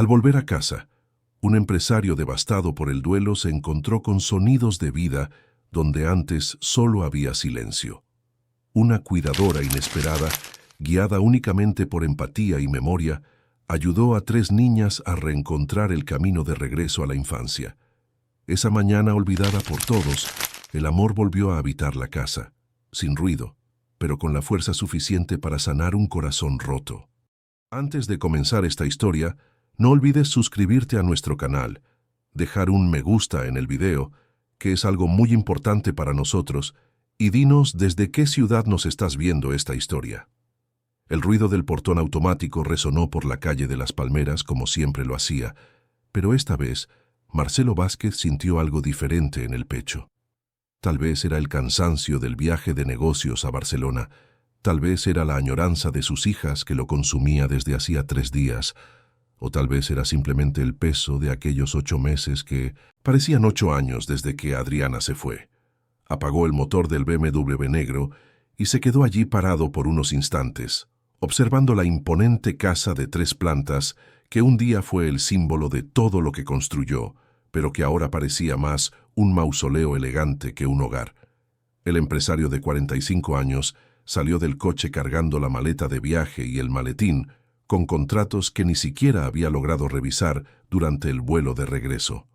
Al volver a casa, un empresario devastado por el duelo se encontró con sonidos de vida donde antes solo había silencio. Una cuidadora inesperada, guiada únicamente por empatía y memoria, ayudó a 3 niñas a reencontrar el camino de regreso a la infancia. Esa mañana olvidada por todos, el amor volvió a habitar la casa, sin ruido, pero con la fuerza suficiente para sanar un corazón roto. Antes de comenzar esta historia, no olvides suscribirte a nuestro canal, dejar un me gusta en el video, que es algo muy importante para nosotros, y dinos desde qué ciudad nos estás viendo esta historia. El ruido del portón automático resonó por la calle de las Palmeras como siempre lo hacía, pero esta vez Marcelo Vázquez sintió algo diferente en el pecho. Tal vez era el cansancio del viaje de negocios a Barcelona, tal vez era la añoranza de sus hijas que lo consumía desde hacía 3 días, o tal vez era simplemente el peso de aquellos 8 meses que parecían 8 años desde que Adriana se fue. Apagó el motor del BMW negro y se quedó allí parado por unos instantes, observando la imponente casa de 3 plantas que un día fue el símbolo de todo lo que construyó, pero que ahora parecía más un mausoleo elegante que un hogar. El empresario de 45 años salió del coche cargando la maleta de viaje y el maletín, con contratos que ni siquiera había logrado revisar durante el vuelo de regreso.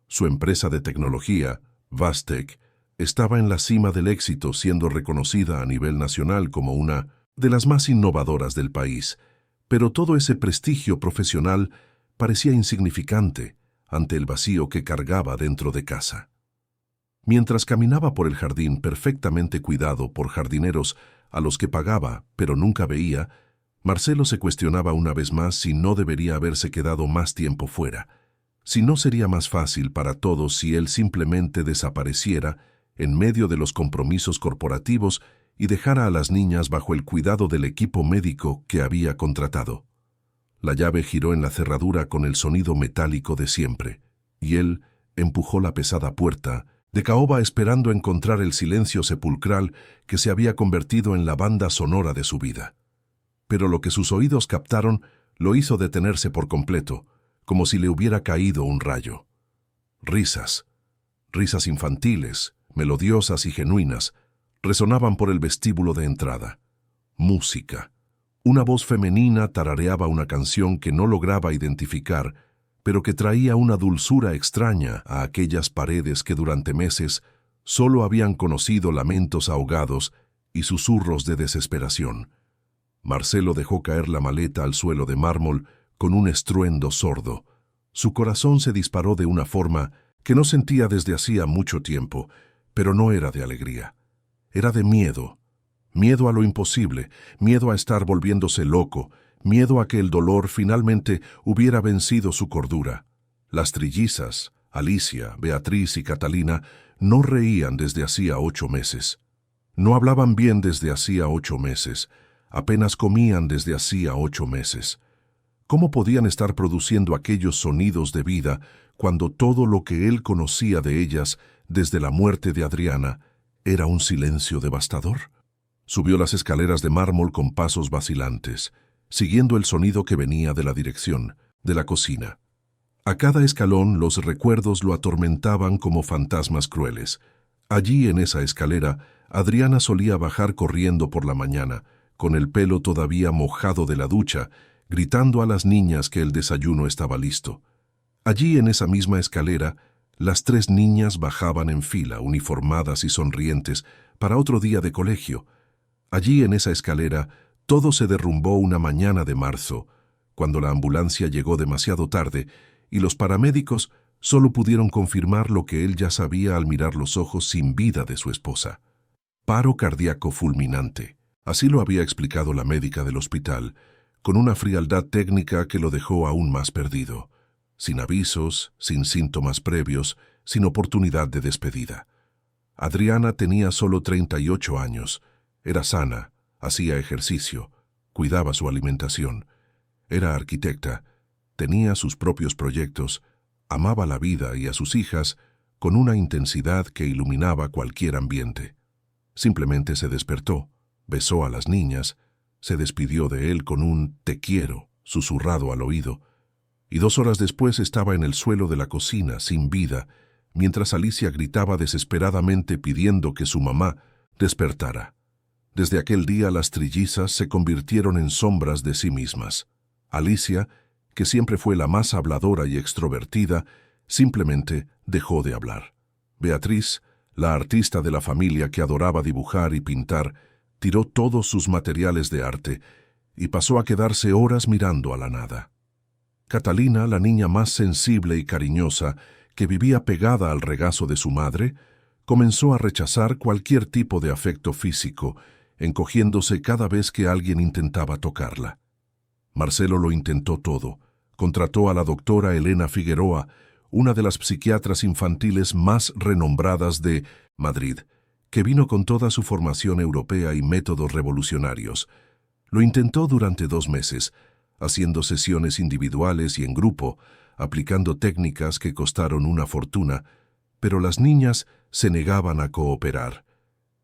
Su empresa de tecnología, Vastec, estaba en la cima del éxito, siendo reconocida a nivel nacional como una de las más innovadoras del país, pero todo ese prestigio profesional parecía insignificante ante el vacío que cargaba dentro de casa. Mientras caminaba por el jardín perfectamente cuidado por jardineros a los que pagaba pero nunca veía, Marcelo se cuestionaba una vez más si no debería haberse quedado más tiempo fuera, si no sería más fácil para todos si él simplemente desapareciera en medio de los compromisos corporativos y dejara a las niñas bajo el cuidado del equipo médico que había contratado. La llave giró en la cerradura con el sonido metálico de siempre, y él empujó la pesada puerta, de caoba esperando encontrar el silencio sepulcral que se había convertido en la banda sonora de su vida. Pero lo que sus oídos captaron lo hizo detenerse por completo, como si le hubiera caído un rayo. Risas, risas infantiles, melodiosas y genuinas, resonaban por el vestíbulo de entrada. Música. Una voz femenina tarareaba una canción que no lograba identificar, pero que traía una dulzura extraña a aquellas paredes que durante meses solo habían conocido lamentos ahogados y susurros de desesperación. Marcelo dejó caer la maleta al suelo de mármol con un estruendo sordo. Su corazón se disparó de una forma que no sentía desde hacía mucho tiempo, pero no era de alegría. Era de miedo. Miedo a lo imposible, miedo a estar volviéndose loco, miedo a que el dolor finalmente hubiera vencido su cordura. Las trillizas, Alicia, Beatriz y Catalina, no reían desde hacía 8 meses. No hablaban bien desde hacía 8 meses. Apenas comían desde hacía 8 meses. ¿Cómo podían estar produciendo aquellos sonidos de vida cuando todo lo que él conocía de ellas desde la muerte de Adriana era un silencio devastador? Subió las escaleras de mármol con pasos vacilantes, siguiendo el sonido que venía de la dirección, de la cocina. A cada escalón los recuerdos lo atormentaban como fantasmas crueles. Allí en esa escalera, Adriana solía bajar corriendo por la mañana, con el pelo todavía mojado de la ducha, gritando a las niñas que el desayuno estaba listo. Allí en esa misma escalera, las 3 niñas bajaban en fila, uniformadas y sonrientes, para otro día de colegio. Allí en esa escalera, todo se derrumbó una mañana de marzo, cuando la ambulancia llegó demasiado tarde y los paramédicos solo pudieron confirmar lo que él ya sabía al mirar los ojos sin vida de su esposa. Paro cardíaco fulminante. Así lo había explicado la médica del hospital, con una frialdad técnica que lo dejó aún más perdido, sin avisos, sin síntomas previos, sin oportunidad de despedida. Adriana tenía solo 38 años, era sana, hacía ejercicio, cuidaba su alimentación, era arquitecta, tenía sus propios proyectos, amaba la vida y a sus hijas con una intensidad que iluminaba cualquier ambiente. Simplemente se despertó, besó a las niñas, se despidió de él con un «te quiero» susurrado al oído, y 2 horas después estaba en el suelo de la cocina, sin vida, mientras Alicia gritaba desesperadamente pidiendo que su mamá despertara. Desde aquel día las trillizas se convirtieron en sombras de sí mismas. Alicia, que siempre fue la más habladora y extrovertida, simplemente dejó de hablar. Beatriz, la artista de la familia que adoraba dibujar y pintar, tiró todos sus materiales de arte y pasó a quedarse horas mirando a la nada. Catalina, la niña más sensible y cariñosa, que vivía pegada al regazo de su madre, comenzó a rechazar cualquier tipo de afecto físico, encogiéndose cada vez que alguien intentaba tocarla. Marcelo lo intentó todo. Contrató a la doctora Elena Figueroa, una de las psiquiatras infantiles más renombradas de Madrid, que vino con toda su formación europea y métodos revolucionarios. Lo intentó durante 2 meses, haciendo sesiones individuales y en grupo, aplicando técnicas que costaron una fortuna, pero las niñas se negaban a cooperar.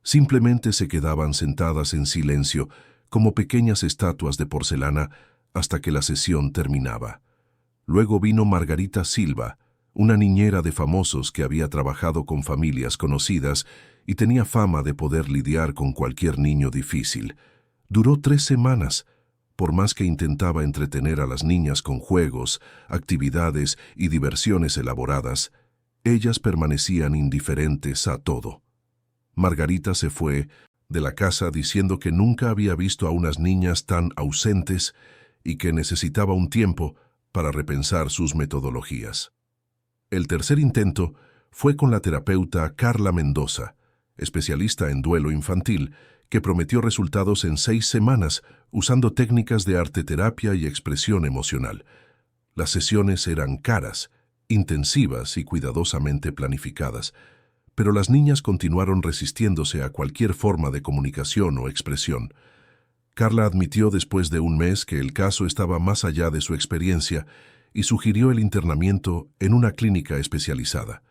Simplemente se quedaban sentadas en silencio, como pequeñas estatuas de porcelana, hasta que la sesión terminaba. Luego vino Margarita Silva, una niñera de famosos que había trabajado con familias conocidas y tenía fama de poder lidiar con cualquier niño difícil. Duró 3 semanas. Por más que intentaba entretener a las niñas con juegos, actividades y diversiones elaboradas, ellas permanecían indiferentes a todo. Margarita se fue de la casa diciendo que nunca había visto a unas niñas tan ausentes y que necesitaba un tiempo para repensar sus metodologías. El tercer intento fue con la terapeuta Carla Mendoza, especialista en duelo infantil, que prometió resultados en 6 semanas usando técnicas de arteterapia y expresión emocional. Las sesiones eran caras, intensivas y cuidadosamente planificadas, pero las niñas continuaron resistiéndose a cualquier forma de comunicación o expresión. Carla admitió después de 1 mes que el caso estaba más allá de su experiencia y sugirió el internamiento en una clínica especializada.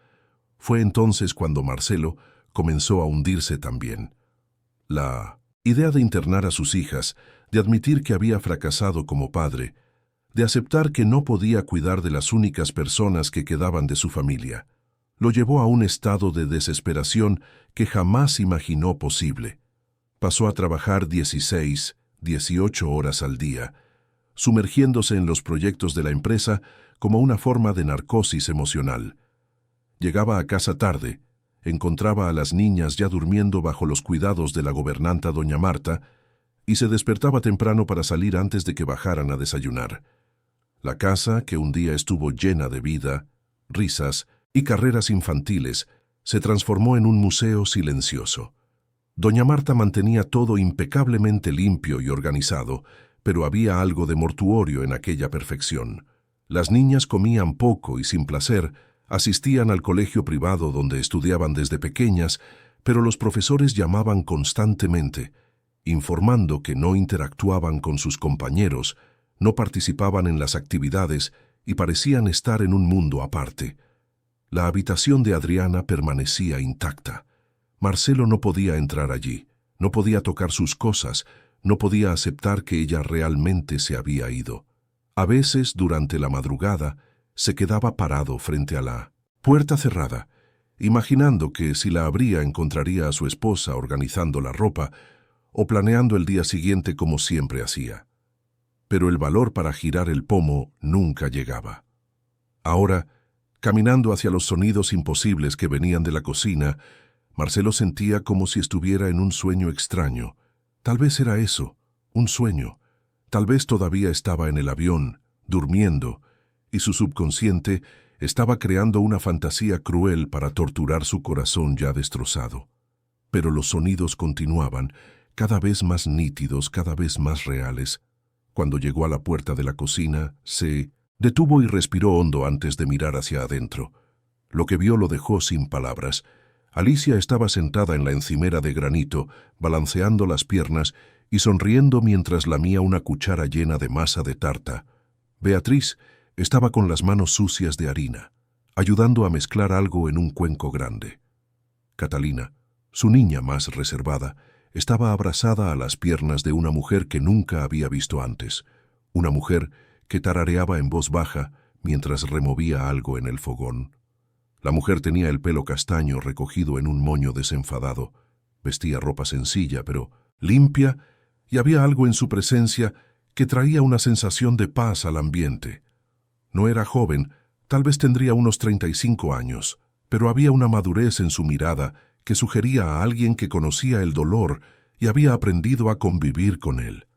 Fue entonces cuando Marcelo comenzó a hundirse también. La idea de internar a sus hijas, de admitir que había fracasado como padre, de aceptar que no podía cuidar de las únicas personas que quedaban de su familia, lo llevó a un estado de desesperación que jamás imaginó posible. Pasó a trabajar 16, 18 horas al día, sumergiéndose en los proyectos de la empresa como una forma de narcosis emocional. Llegaba a casa tarde, encontraba a las niñas ya durmiendo bajo los cuidados de la gobernanta doña Marta y se despertaba temprano para salir antes de que bajaran a desayunar. La casa, que un día estuvo llena de vida, risas y carreras infantiles, se transformó en un museo silencioso. Doña Marta mantenía todo impecablemente limpio y organizado, pero había algo de mortuorio en aquella perfección. Las niñas comían poco y sin placer, asistían al colegio privado donde estudiaban desde pequeñas, pero los profesores llamaban constantemente, informando que no interactuaban con sus compañeros, no participaban en las actividades y parecían estar en un mundo aparte. La habitación de Adriana permanecía intacta. Marcelo no podía entrar allí, no podía tocar sus cosas, no podía aceptar que ella realmente se había ido. A veces, durante la madrugada, se quedaba parado frente a la puerta cerrada, imaginando que si la abría encontraría a su esposa organizando la ropa o planeando el día siguiente como siempre hacía. Pero el valor para girar el pomo nunca llegaba. Ahora, caminando hacia los sonidos imposibles que venían de la cocina, Marcelo sentía como si estuviera en un sueño extraño. Tal vez era eso, un sueño. Tal vez todavía estaba en el avión, durmiendo, y su subconsciente estaba creando una fantasía cruel para torturar su corazón ya destrozado. Pero los sonidos continuaban, cada vez más nítidos, cada vez más reales. Cuando llegó a la puerta de la cocina, se detuvo y respiró hondo antes de mirar hacia adentro. Lo que vio lo dejó sin palabras. Alicia estaba sentada en la encimera de granito, balanceando las piernas y sonriendo mientras lamía una cuchara llena de masa de tarta. Beatriz estaba con las manos sucias de harina, ayudando a mezclar algo en un cuenco grande. Catalina, su niña más reservada, estaba abrazada a las piernas de una mujer que nunca había visto antes, una mujer que tarareaba en voz baja, mientras removía algo en el fogón. La mujer tenía el pelo castaño recogido en un moño desenfadado. Vestía ropa sencilla, pero limpia, y había algo en su presencia que traía una sensación de paz al ambiente. No era joven, tal vez tendría unos 35 años, pero había una madurez en su mirada que sugería a alguien que conocía el dolor y había aprendido a convivir con él.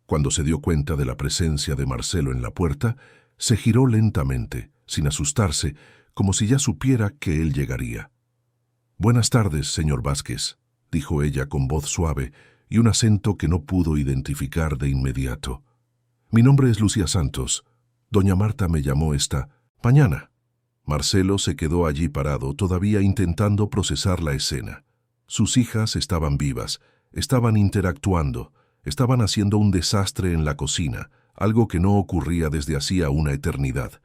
Cuando se dio cuenta de la presencia de Marcelo en la puerta, se giró lentamente, sin asustarse, como si ya supiera que él llegaría. «Buenas tardes, señor Vázquez», dijo ella con voz suave y un acento que no pudo identificar de inmediato. «Mi nombre es Lucía Santos. Doña Marta me llamó esta mañana». Marcelo se quedó allí parado, todavía intentando procesar la escena. Sus hijas estaban vivas, estaban interactuando, estaban haciendo un desastre en la cocina, algo que no ocurría desde hacía una eternidad.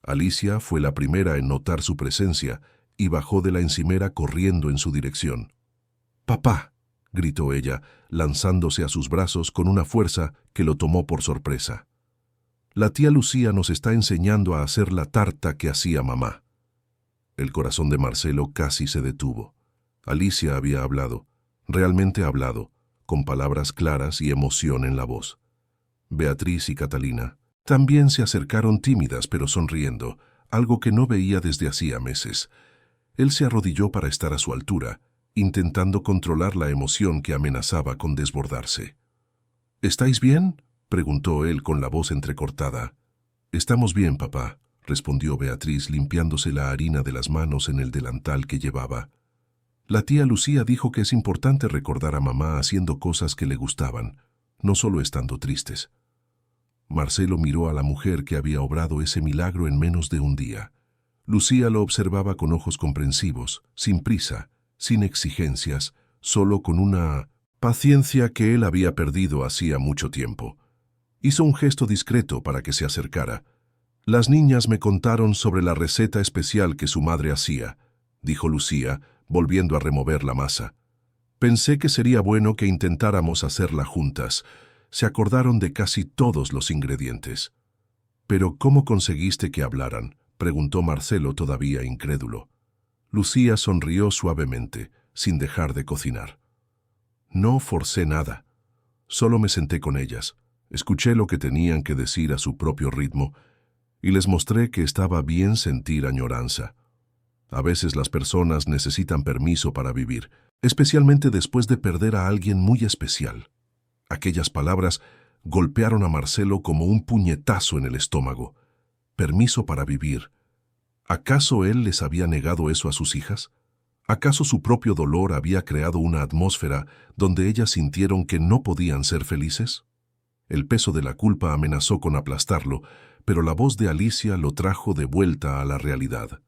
Alicia fue la primera en notar su presencia y bajó de la encimera corriendo en su dirección. «¡Papá!», gritó ella, lanzándose a sus brazos con una fuerza que lo tomó por sorpresa. «La tía Lucía nos está enseñando a hacer la tarta que hacía mamá». El corazón de Marcelo casi se detuvo. Alicia había hablado, realmente hablado, con palabras claras y emoción en la voz. Beatriz y Catalina también se acercaron tímidas pero sonriendo, algo que no veía desde hacía meses. Él se arrodilló para estar a su altura, intentando controlar la emoción que amenazaba con desbordarse. «¿Estáis bien?», preguntó él con la voz entrecortada. «Estamos bien, papá», respondió Beatriz limpiándose la harina de las manos en el delantal que llevaba. «La tía Lucía dijo que es importante recordar a mamá haciendo cosas que le gustaban, no solo estando tristes». Marcelo miró a la mujer que había obrado ese milagro en menos de un día. Lucía lo observaba con ojos comprensivos, sin prisa, sin exigencias, solo con una paciencia que él había perdido hacía mucho tiempo. Hizo un gesto discreto para que se acercara. «Las niñas me contaron sobre la receta especial que su madre hacía», dijo Lucía, volviendo a remover la masa. «Pensé que sería bueno que intentáramos hacerla juntas». Se acordaron de casi todos los ingredientes. «¿Pero cómo conseguiste que hablaran?», preguntó Marcelo todavía incrédulo. Lucía sonrió suavemente, sin dejar de cocinar. «No forcé nada. Solo me senté con ellas, escuché lo que tenían que decir a su propio ritmo y les mostré que estaba bien sentir añoranza. A veces las personas necesitan permiso para vivir, especialmente después de perder a alguien muy especial». Aquellas palabras golpearon a Marcelo como un puñetazo en el estómago. Permiso para vivir. ¿Acaso él les había negado eso a sus hijas? ¿Acaso su propio dolor había creado una atmósfera donde ellas sintieron que no podían ser felices? El peso de la culpa amenazó con aplastarlo, pero la voz de Alicia lo trajo de vuelta a la realidad.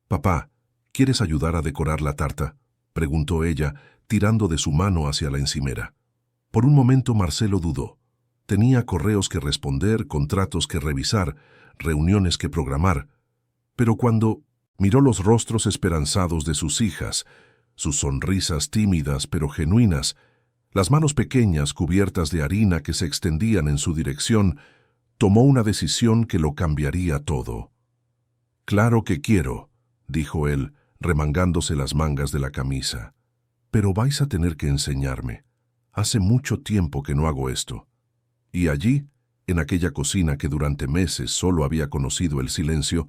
«Papá, ¿quieres ayudar a decorar la tarta?», preguntó ella, tirando de su mano hacia la encimera. Por un momento Marcelo dudó. Tenía correos que responder, contratos que revisar, reuniones que programar. Pero cuando miró los rostros esperanzados de sus hijas, sus sonrisas tímidas pero genuinas, las manos pequeñas cubiertas de harina que se extendían en su dirección, tomó una decisión que lo cambiaría todo. «Claro que quiero», dijo él, remangándose las mangas de la camisa. «Pero vais a tener que enseñarme. Hace mucho tiempo que no hago esto». Y allí, en aquella cocina que durante meses solo había conocido el silencio,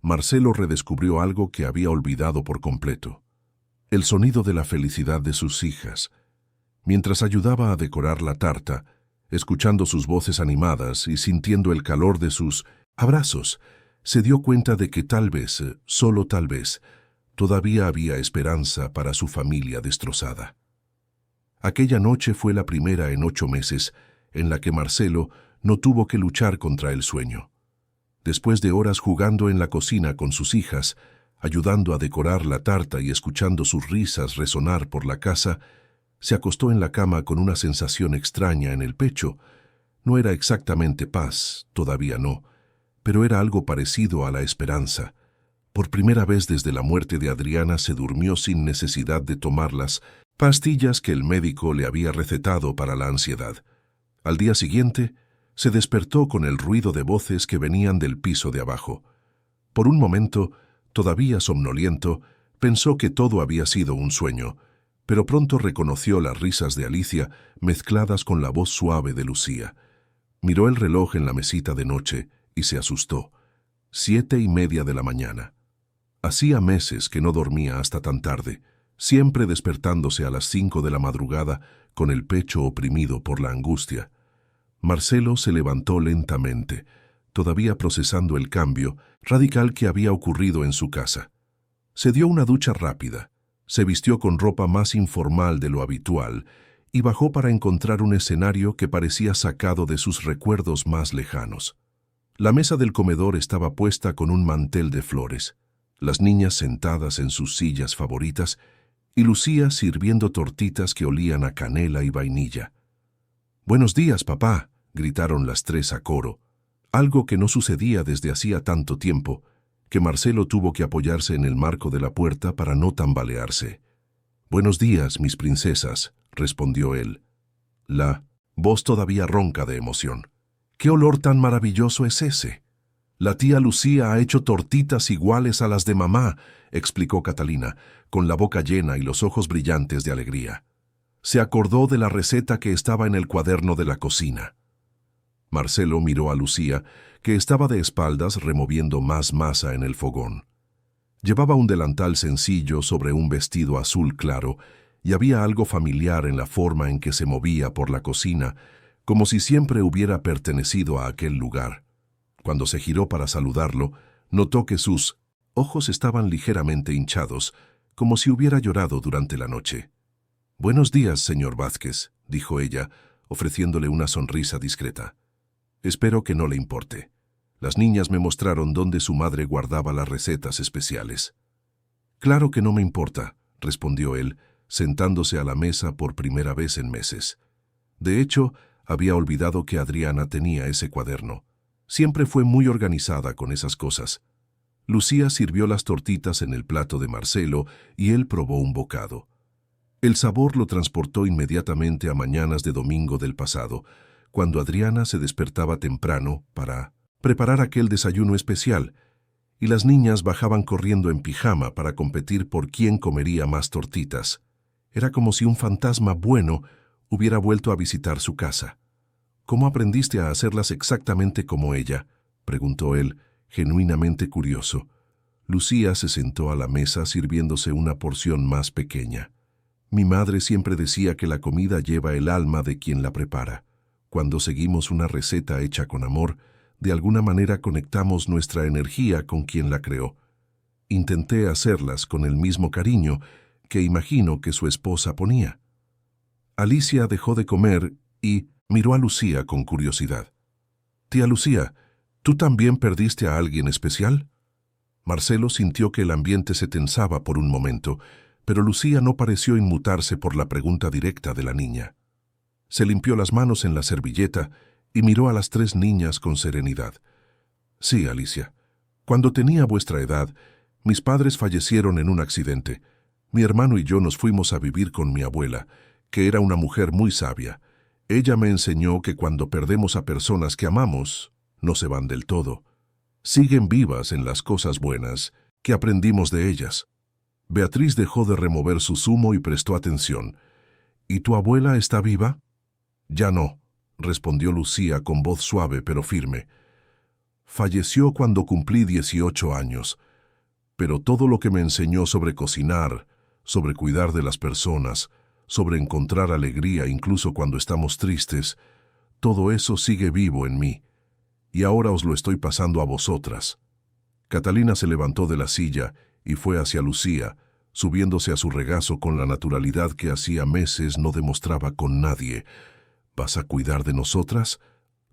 Marcelo redescubrió algo que había olvidado por completo. El sonido de la felicidad de sus hijas. Mientras ayudaba a decorar la tarta, escuchando sus voces animadas y sintiendo el calor de sus abrazos, se dio cuenta de que tal vez, solo tal vez, todavía había esperanza para su familia destrozada. Aquella noche fue la primera en 8 meses en la que Marcelo no tuvo que luchar contra el sueño. Después de horas jugando en la cocina con sus hijas, ayudando a decorar la tarta y escuchando sus risas resonar por la casa, se acostó en la cama con una sensación extraña en el pecho. No era exactamente paz, todavía no, pero era algo parecido a la esperanza. Por primera vez desde la muerte de Adriana se durmió sin necesidad de tomar las pastillas que el médico le había recetado para la ansiedad. Al día siguiente, Se despertó con el ruido de voces que venían del piso de abajo. Por un momento, todavía somnoliento, pensó que todo había sido un sueño, pero pronto reconoció las risas de Alicia mezcladas con la voz suave de Lucía. Miró el reloj en la mesita de noche y se asustó. 7:30 de la mañana. Hacía meses que no dormía hasta tan tarde, siempre despertándose a las 5 de la madrugada con el pecho oprimido por la angustia. Marcelo se levantó lentamente, todavía procesando el cambio radical que había ocurrido en su casa. Se dio una ducha rápida, se vistió con ropa más informal de lo habitual y bajó para encontrar un escenario que parecía sacado de sus recuerdos más lejanos. La mesa del comedor estaba puesta con un mantel de flores, las niñas sentadas en sus sillas favoritas y Lucía sirviendo tortitas que olían a canela y vainilla. «Buenos días, papá», gritaron las tres a coro, algo que no sucedía desde hacía tanto tiempo, que Marcelo tuvo que apoyarse en el marco de la puerta para no tambalearse. «Buenos días, mis princesas», respondió él. La voz todavía ronca de emoción. «¿Qué olor tan maravilloso es ese?» «La tía Lucía ha hecho tortitas iguales a las de mamá», explicó Catalina, con la boca llena y los ojos brillantes de alegría. Se acordó de la receta que estaba en el cuaderno de la cocina. Marcelo miró a Lucía, que estaba de espaldas removiendo más masa en el fogón. Llevaba un delantal sencillo sobre un vestido azul claro y había algo familiar en la forma en que se movía por la cocina, como si siempre hubiera pertenecido a aquel lugar. Cuando se giró para saludarlo, notó que sus ojos estaban ligeramente hinchados, como si hubiera llorado durante la noche. «Buenos días, señor Vázquez», dijo ella, ofreciéndole una sonrisa discreta. «Espero que no le importe. Las niñas me mostraron dónde su madre guardaba las recetas especiales». «Claro que no me importa», respondió él, sentándose a la mesa por primera vez en meses. De hecho, había olvidado que Adriana tenía ese cuaderno. Siempre fue muy organizada con esas cosas. Lucía sirvió las tortitas en el plato de Marcelo y él probó un bocado. El sabor lo transportó inmediatamente a mañanas de domingo del pasado, cuando Adriana se despertaba temprano para preparar aquel desayuno especial, y las niñas bajaban corriendo en pijama para competir por quién comería más tortitas. Era como si un fantasma bueno hubiera vuelto a visitar su casa. «¿Cómo aprendiste a hacerlas exactamente como ella?», preguntó él, genuinamente curioso. Lucía se sentó a la mesa sirviéndose una porción más pequeña. «Mi madre siempre decía que la comida lleva el alma de quien la prepara. Cuando seguimos una receta hecha con amor, de alguna manera conectamos nuestra energía con quien la creó. Intenté hacerlas con el mismo cariño que imagino que su esposa ponía». Alicia dejó de comer y miró a Lucía con curiosidad. «Tía Lucía, ¿tú también perdiste a alguien especial?» Marcelo sintió que el ambiente se tensaba por un momento, pero Lucía no pareció inmutarse por la pregunta directa de la niña. Se limpió las manos en la servilleta y miró a las tres niñas con serenidad. «Sí, Alicia. Cuando tenía vuestra edad, mis padres fallecieron en un accidente. Mi hermano y yo nos fuimos a vivir con mi abuela, que era una mujer muy sabia. Ella me enseñó que cuando perdemos a personas que amamos, no se van del todo. Siguen vivas en las cosas buenas que aprendimos de ellas». Beatriz dejó de remover su zumo y prestó atención. «¿Y tu abuela está viva?» «Ya no», respondió Lucía con voz suave pero firme. «Falleció cuando cumplí 18 años, pero todo lo que me enseñó sobre cocinar, sobre cuidar de las personas, sobre encontrar alegría incluso cuando estamos tristes, todo eso sigue vivo en mí, y ahora os lo estoy pasando a vosotras». Catalina se levantó de la silla y fue hacia Lucía, subiéndose a su regazo con la naturalidad que hacía meses no demostraba con nadie. «¿Vas a cuidar de nosotras?»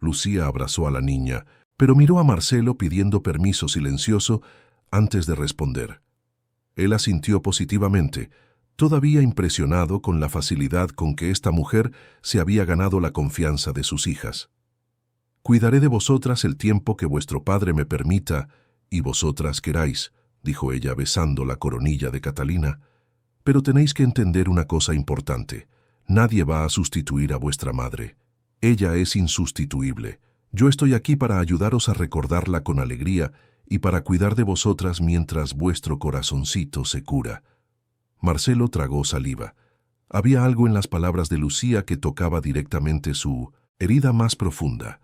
Lucía abrazó a la niña, pero miró a Marcelo pidiendo permiso silencioso antes de responder. Él asintió positivamente, todavía impresionado con la facilidad con que esta mujer se había ganado la confianza de sus hijas. «Cuidaré de vosotras el tiempo que vuestro padre me permita y vosotras queráis», dijo ella besando la coronilla de Catalina. «Pero tenéis que entender una cosa importante. Nadie va a sustituir a vuestra madre. Ella es insustituible. Yo estoy aquí para ayudaros a recordarla con alegría y para cuidar de vosotras mientras vuestro corazoncito se cura. Marcelo tragó saliva. Había algo en las palabras de Lucía que tocaba directamente su herida más profunda.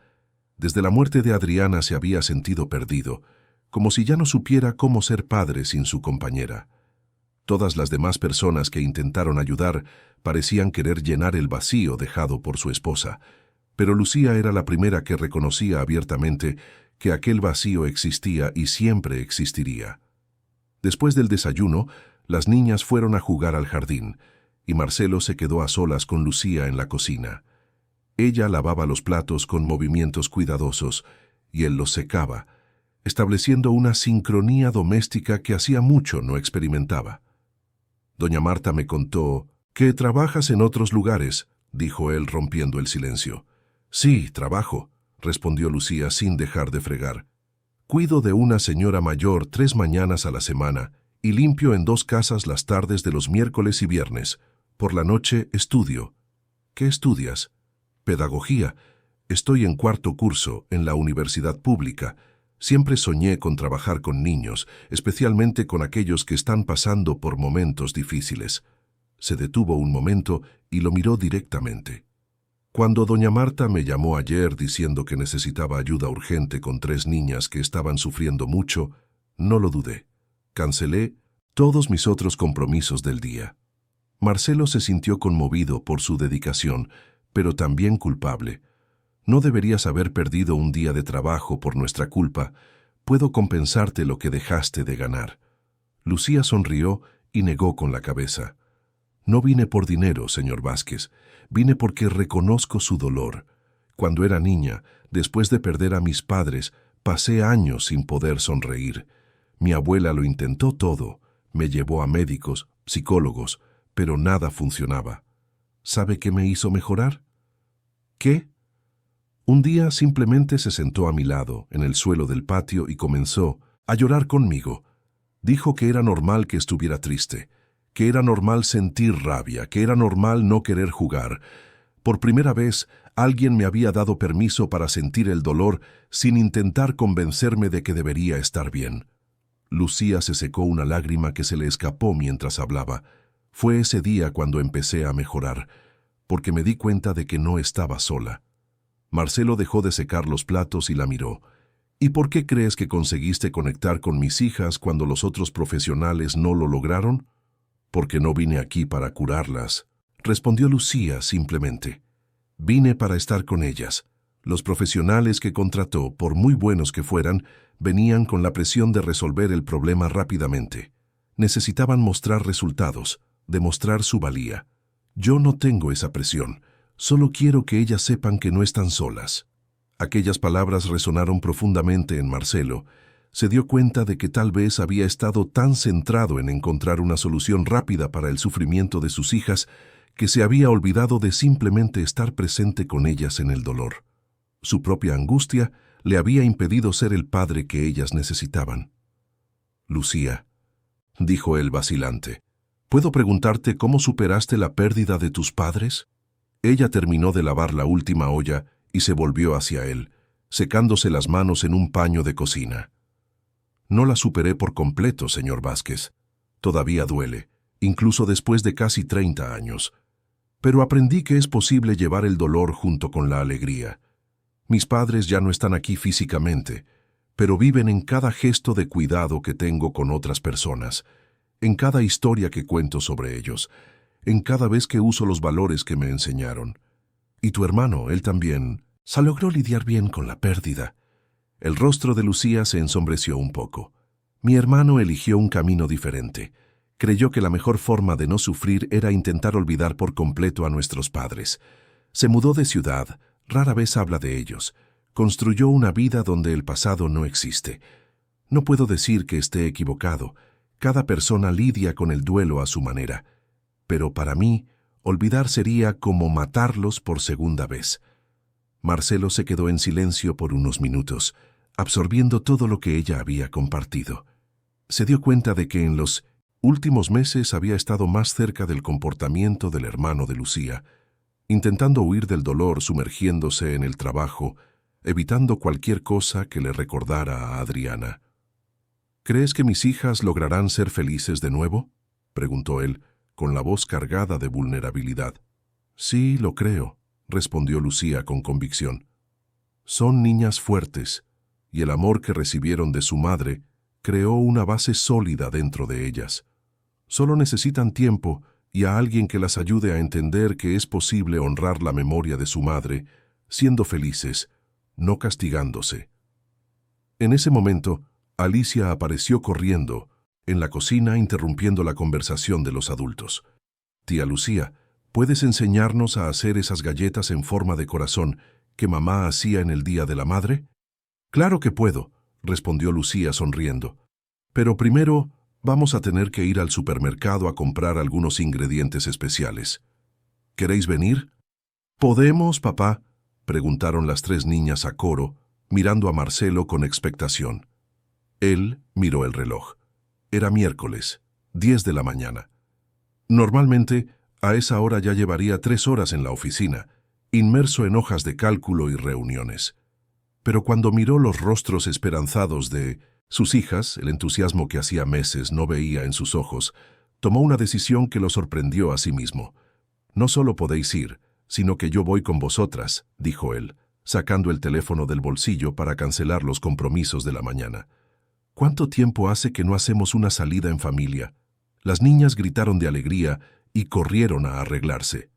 Desde la muerte de Adriana se había sentido perdido, como si ya no supiera cómo ser padre sin su compañera. Todas las demás personas que intentaron ayudar parecían querer llenar el vacío dejado por su esposa, pero Lucía era la primera que reconocía abiertamente que aquel vacío existía y siempre existiría. Después del desayuno, las niñas fueron a jugar al jardín, y Marcelo se quedó a solas con Lucía en la cocina. Ella lavaba los platos con movimientos cuidadosos, y él los secaba, estableciendo una sincronía doméstica que hacía mucho no experimentaba. Doña Marta me contó que trabajas en otros lugares, dijo él rompiendo el silencio. Sí, trabajo, respondió Lucía sin dejar de fregar. Cuido de una señora mayor 3 mañanas a la semana y limpio en 2 casas las tardes de los miércoles y viernes. Por la noche estudio. ¿Qué estudias? Pedagogía. Estoy en 4º curso en la universidad pública. Siempre soñé con trabajar con niños, especialmente con aquellos que están pasando por momentos difíciles. Se detuvo un momento y lo miró directamente. Cuando doña Marta me llamó ayer diciendo que necesitaba ayuda urgente con 3 niñas que estaban sufriendo mucho, no lo dudé. Cancelé todos mis otros compromisos del día. Marcelo se sintió conmovido por su dedicación, pero también culpable. No deberías haber perdido un día de trabajo por nuestra culpa. Puedo compensarte lo que dejaste de ganar. Lucía sonrió y negó con la cabeza. No vine por dinero, señor Vázquez. Vine porque reconozco su dolor. Cuando era niña, después de perder a mis padres, pasé años sin poder sonreír. Mi abuela lo intentó todo. Me llevó a médicos, psicólogos, pero nada funcionaba. ¿Sabe qué me hizo mejorar? ¿Qué? Un día simplemente se sentó a mi lado, en el suelo del patio, y comenzó a llorar conmigo. Dijo que era normal que estuviera triste, que era normal sentir rabia, que era normal no querer jugar. Por primera vez, alguien me había dado permiso para sentir el dolor sin intentar convencerme de que debería estar bien. Lucía se secó una lágrima que se le escapó mientras hablaba. Fue ese día cuando empecé a mejorar, porque me di cuenta de que no estaba sola. Marcelo dejó de secar los platos y la miró. ¿Y por qué crees que conseguiste conectar con mis hijas cuando los otros profesionales no lo lograron? Porque no vine aquí para curarlas, respondió Lucía simplemente. Vine para estar con ellas. Los profesionales que contrató, por muy buenos que fueran, venían con la presión de resolver el problema rápidamente. Necesitaban mostrar resultados, demostrar su valía. Yo no tengo esa presión. Solo quiero que ellas sepan que no están solas. Aquellas palabras resonaron profundamente en Marcelo. Se dio cuenta de que tal vez había estado tan centrado en encontrar una solución rápida para el sufrimiento de sus hijas que se había olvidado de simplemente estar presente con ellas en el dolor. Su propia angustia le había impedido ser el padre que ellas necesitaban. Lucía, dijo él vacilante, ¿puedo preguntarte cómo superaste la pérdida de tus padres? Ella terminó de lavar la última olla y se volvió hacia él, secándose las manos en un paño de cocina. No la superé por completo, señor Vázquez. Todavía duele, incluso después de casi 30 años. Pero aprendí que es posible llevar el dolor junto con la alegría. Mis padres ya no están aquí físicamente, pero viven en cada gesto de cuidado que tengo con otras personas, en cada historia que cuento sobre ellos, en cada vez que uso los valores que me enseñaron. Y tu hermano, él también, se logró lidiar bien con la pérdida. El rostro de Lucía se ensombreció un poco. Mi hermano eligió un camino diferente. Creyó que la mejor forma de no sufrir era intentar olvidar por completo a nuestros padres. Se mudó de ciudad, rara vez habla de ellos. Construyó una vida donde el pasado no existe. No puedo decir que esté equivocado. Cada persona lidia con el duelo a su manera. Pero para mí, olvidar sería como matarlos por segunda vez. Marcelo se quedó en silencio por unos minutos, absorbiendo todo lo que ella había compartido. Se dio cuenta de que en los últimos meses había estado más cerca del comportamiento del hermano de Lucía, intentando huir del dolor, sumergiéndose en el trabajo, evitando cualquier cosa que le recordara a Adriana. ¿Crees que mis hijas lograrán ser felices de nuevo?, preguntó él, con la voz cargada de vulnerabilidad. Sí, lo creo, respondió Lucía con convicción. Son niñas fuertes, y el amor que recibieron de su madre creó una base sólida dentro de ellas. Solo necesitan tiempo y a alguien que las ayude a entender que es posible honrar la memoria de su madre, siendo felices, no castigándose. En ese momento, Alicia apareció corriendo en la cocina interrumpiendo la conversación de los adultos. Tía Lucía, ¿puedes enseñarnos a hacer esas galletas en forma de corazón que mamá hacía en el Día de la Madre? Claro que puedo, respondió Lucía sonriendo. Pero primero vamos a tener que ir al supermercado a comprar algunos ingredientes especiales. ¿Queréis venir? ¿Podemos, papá?, preguntaron las tres niñas a coro, mirando a Marcelo con expectación. Él miró el reloj. Era miércoles, 10 de la mañana. Normalmente, a esa hora ya llevaría 3 horas en la oficina, inmerso en hojas de cálculo y reuniones. Pero cuando miró los rostros esperanzados de sus hijas, el entusiasmo que hacía meses no veía en sus ojos, tomó una decisión que lo sorprendió a sí mismo. No solo podéis ir, sino que yo voy con vosotras, dijo él, sacando el teléfono del bolsillo para cancelar los compromisos de la mañana. ¿Cuánto tiempo hace que no hacemos una salida en familia? Las niñas gritaron de alegría y corrieron a arreglarse.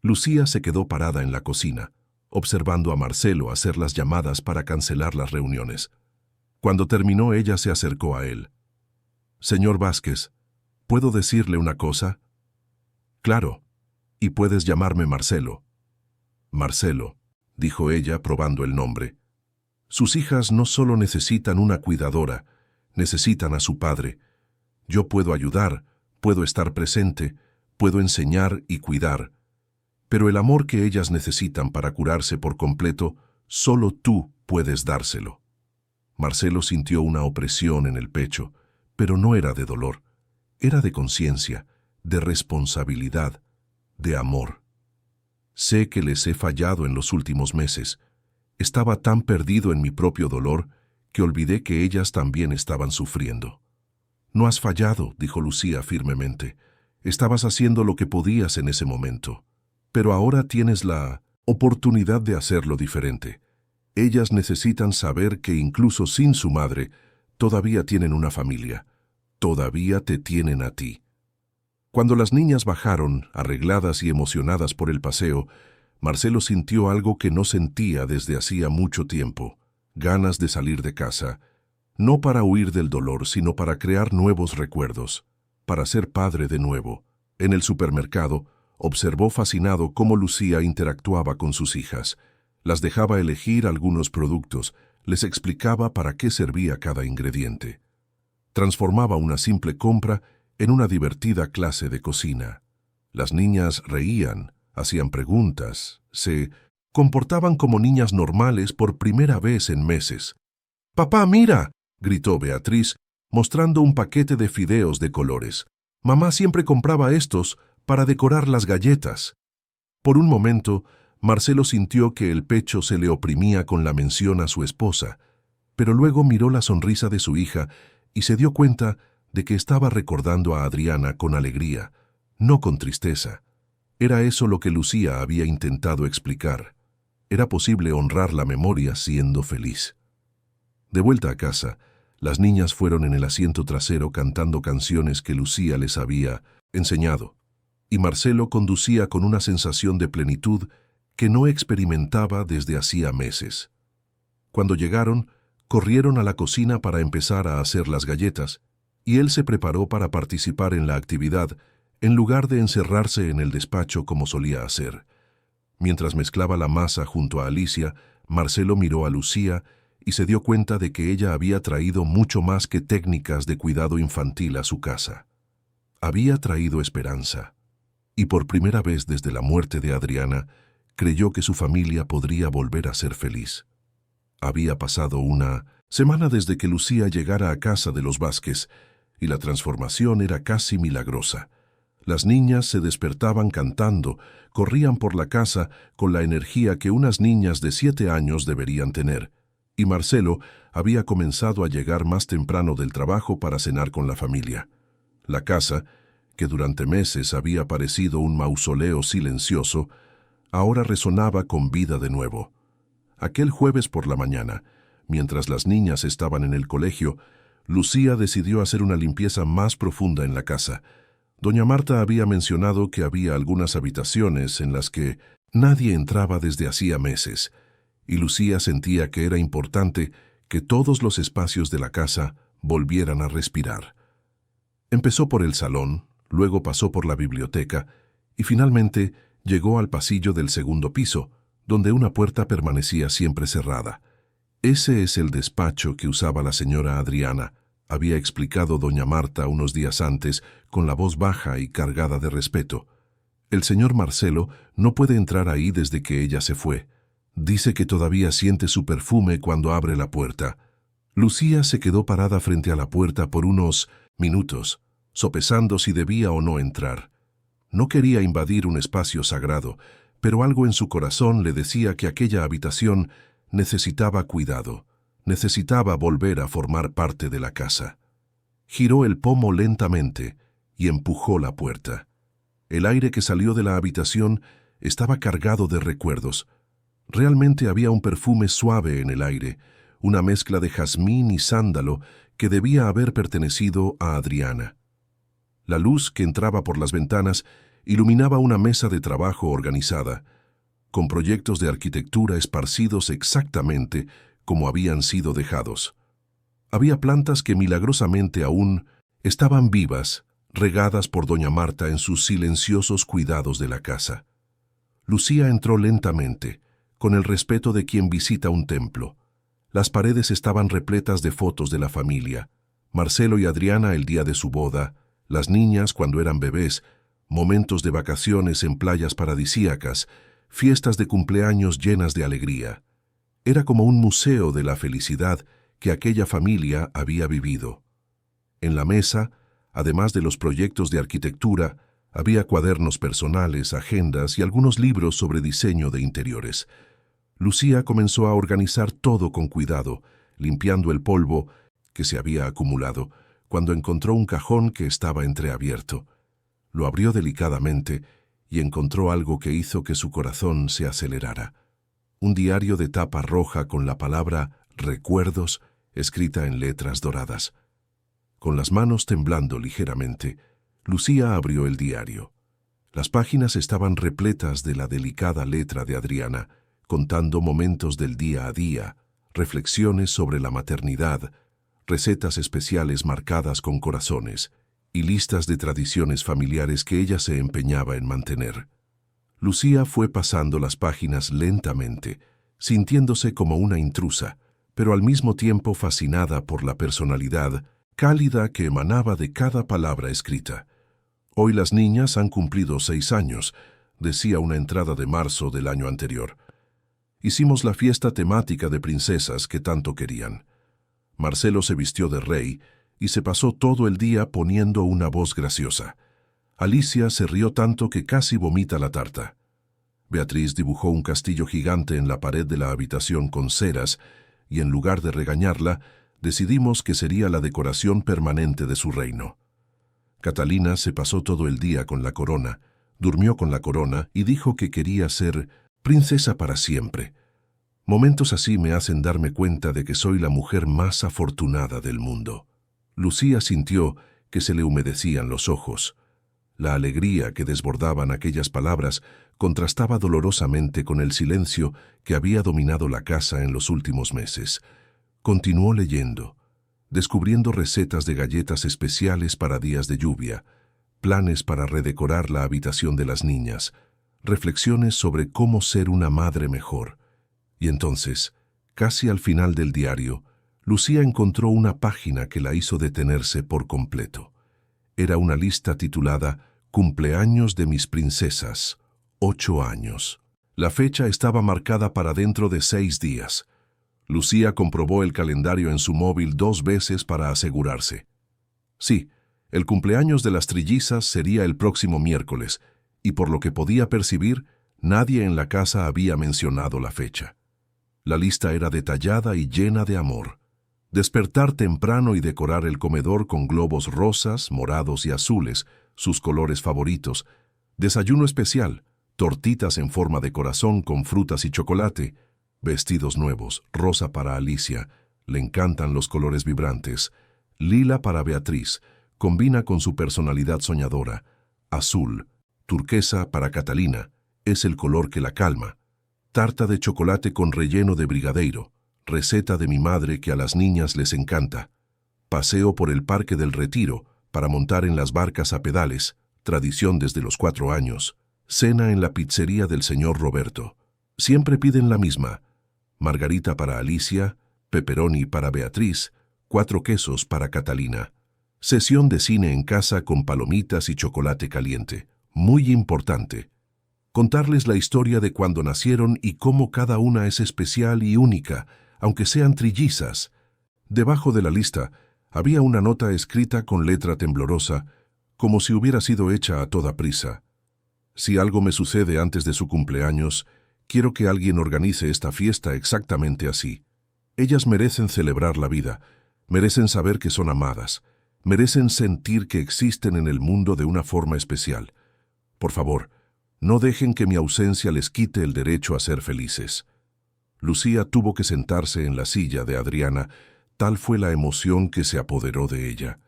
Lucía se quedó parada en la cocina, observando a Marcelo hacer las llamadas para cancelar las reuniones. Cuando terminó, ella se acercó a él. «Señor Vázquez, ¿puedo decirle una cosa?» «Claro, y puedes llamarme Marcelo». «Marcelo», dijo ella probando el nombre. «Sus hijas no solo necesitan una cuidadora, necesitan a su padre. Yo puedo ayudar, puedo estar presente, puedo enseñar y cuidar. Pero el amor que ellas necesitan para curarse por completo, solo tú puedes dárselo». Marcelo sintió una opresión en el pecho, pero no era de dolor. Era de conciencia, de responsabilidad, de amor. Sé que les he fallado en los últimos meses. Estaba tan perdido en mi propio dolor que olvidé que ellas también estaban sufriendo. «No has fallado», dijo Lucía firmemente. «Estabas haciendo lo que podías en ese momento. Pero ahora tienes la oportunidad de hacerlo diferente. Ellas necesitan saber que incluso sin su madre, todavía tienen una familia. Todavía te tienen a ti». Cuando las niñas bajaron, arregladas y emocionadas por el paseo, Marcelo sintió algo que no sentía desde hacía mucho tiempo: ganas de salir de casa, no para huir del dolor, sino para crear nuevos recuerdos, para ser padre de nuevo. En el supermercado, observó fascinado cómo Lucía interactuaba con sus hijas. Las dejaba elegir algunos productos, les explicaba para qué servía cada ingrediente. Transformaba una simple compra en una divertida clase de cocina. Las niñas reían, hacían preguntas, se comportaban como niñas normales por primera vez en meses. «¡Papá, mira!», gritó Beatriz, mostrando un paquete de fideos de colores. «Mamá siempre compraba estos para decorar las galletas». Por un momento, Marcelo sintió que el pecho se le oprimía con la mención a su esposa, pero luego miró la sonrisa de su hija y se dio cuenta de que estaba recordando a Adriana con alegría, no con tristeza. Era eso lo que Lucía había intentado explicar. Era posible honrar la memoria siendo feliz. De vuelta a casa, las niñas fueron en el asiento trasero cantando canciones que Lucía les había enseñado, y Marcelo conducía con una sensación de plenitud que no experimentaba desde hacía meses. Cuando llegaron, corrieron a la cocina para empezar a hacer las galletas, y él se preparó para participar en la actividad, en lugar de encerrarse en el despacho como solía hacer. Mientras mezclaba la masa junto a Alicia, Marcelo miró a Lucía y se dio cuenta de que ella había traído mucho más que técnicas de cuidado infantil a su casa. Había traído esperanza, y por primera vez desde la muerte de Adriana, creyó que su familia podría volver a ser feliz. Había pasado una semana desde que Lucía llegara a casa de los Vázquez, y la transformación era casi milagrosa. Las niñas se despertaban cantando, corrían por la casa con la energía que unas niñas de 7 años deberían tener, y Marcelo había comenzado a llegar más temprano del trabajo para cenar con la familia. La casa, que durante meses había parecido un mausoleo silencioso, ahora resonaba con vida de nuevo. Aquel jueves por la mañana, mientras las niñas estaban en el colegio, Lucía decidió hacer una limpieza más profunda en la casa. Doña Marta había mencionado que había algunas habitaciones en las que nadie entraba desde hacía meses, y Lucía sentía que era importante que todos los espacios de la casa volvieran a respirar. Empezó por el salón, luego pasó por la biblioteca y finalmente llegó al pasillo del segundo piso, donde una puerta permanecía siempre cerrada. Ese es el despacho que usaba la señora Adriana, había explicado doña Marta unos días antes con la voz baja y cargada de respeto. El señor Marcelo no puede entrar ahí desde que ella se fue. Dice que todavía siente su perfume cuando abre la puerta. Lucía se quedó parada frente a la puerta por unos minutos, sopesando si debía o no entrar. No quería invadir un espacio sagrado, pero algo en su corazón le decía que aquella habitación necesitaba cuidado, necesitaba volver a formar parte de la casa. Giró el pomo lentamente y empujó la puerta. El aire que salió de la habitación estaba cargado de recuerdos. Realmente había un perfume suave en el aire, una mezcla de jazmín y sándalo que debía haber pertenecido a Adriana. La luz que entraba por las ventanas iluminaba una mesa de trabajo organizada, con proyectos de arquitectura esparcidos exactamente como habían sido dejados. Había plantas que milagrosamente aún estaban vivas, regadas por doña Marta en sus silenciosos cuidados de la casa. Lucía entró lentamente, con el respeto de quien visita un templo. Las paredes estaban repletas de fotos de la familia, Marcelo y Adriana el día de su boda, las niñas cuando eran bebés, momentos de vacaciones en playas paradisíacas, fiestas de cumpleaños llenas de alegría. Era como un museo de la felicidad que aquella familia había vivido. En la mesa, además de los proyectos de arquitectura, había cuadernos personales, agendas y algunos libros sobre diseño de interiores. Lucía comenzó a organizar todo con cuidado, limpiando el polvo que se había acumulado, cuando encontró un cajón que estaba entreabierto. Lo abrió delicadamente y encontró algo que hizo que su corazón se acelerara. Un diario de tapa roja con la palabra «Recuerdos» escrita en letras doradas. Con las manos temblando ligeramente, Lucía abrió el diario. Las páginas estaban repletas de la delicada letra de Adriana, contando momentos del día a día, reflexiones sobre la maternidad, recetas especiales marcadas con corazones y listas de tradiciones familiares que ella se empeñaba en mantener. Lucía fue pasando las páginas lentamente, sintiéndose como una intrusa, pero al mismo tiempo fascinada por la personalidad cálida que emanaba de cada palabra escrita. Hoy las niñas han cumplido 6 años, decía una entrada de marzo del año anterior. Hicimos la fiesta temática de princesas que tanto querían. Marcelo se vistió de rey y se pasó todo el día poniendo una voz graciosa. Alicia se rió tanto que casi vomita la tarta. Beatriz dibujó un castillo gigante en la pared de la habitación con ceras y en lugar de regañarla, decidimos que sería la decoración permanente de su reino. Catalina se pasó todo el día con la corona, durmió con la corona y dijo que quería ser princesa para siempre. Momentos así me hacen darme cuenta de que soy la mujer más afortunada del mundo. Lucía sintió que se le humedecían los ojos. La alegría que desbordaban aquellas palabras contrastaba dolorosamente con el silencio que había dominado la casa en los últimos meses. Continuó leyendo, descubriendo recetas de galletas especiales para días de lluvia, planes para redecorar la habitación de las niñas, reflexiones sobre cómo ser una madre mejor. Y entonces, casi al final del diario, Lucía encontró una página que la hizo detenerse por completo. Era una lista titulada «Cumpleaños de mis princesas, 8 años». La fecha estaba marcada para dentro de 6 días. Lucía comprobó el calendario en su móvil 2 veces para asegurarse. Sí, El cumpleaños de las trillizas sería el próximo miércoles, y por lo que podía percibir, nadie en la casa había mencionado la fecha. La lista era detallada y llena de amor. Despertar temprano y decorar el comedor con globos rosas, morados y azules, sus colores favoritos. Desayuno especial, tortitas en forma de corazón con frutas y chocolate. Vestidos nuevos, rosa para Alicia, le encantan los colores vibrantes. Lila para Beatriz, combina con su personalidad soñadora. Azul, turquesa para Catalina, es el color que la calma. Tarta de chocolate con relleno de brigadeiro, receta de mi madre que a las niñas les encanta. Paseo por el Parque del Retiro para montar en las barcas a pedales, tradición desde los 4 años. Cena en la pizzería del señor Roberto. Siempre piden la misma. Margarita para Alicia, pepperoni para Beatriz, 4 quesos para Catalina. Sesión de cine en casa con palomitas y chocolate caliente. Muy importante. Contarles la historia de cuando nacieron y cómo cada una es especial y única, aunque sean trillizas. Debajo de la lista había una nota escrita con letra temblorosa, como si hubiera sido hecha a toda prisa. Si algo me sucede antes de su cumpleaños, quiero que alguien organice esta fiesta exactamente así. Ellas merecen celebrar la vida, merecen saber que son amadas, merecen sentir que existen en el mundo de una forma especial. Por favor, no dejen que mi ausencia les quite el derecho a ser felices. Lucía tuvo que sentarse en la silla de Adriana, tal fue la emoción que se apoderó de ella.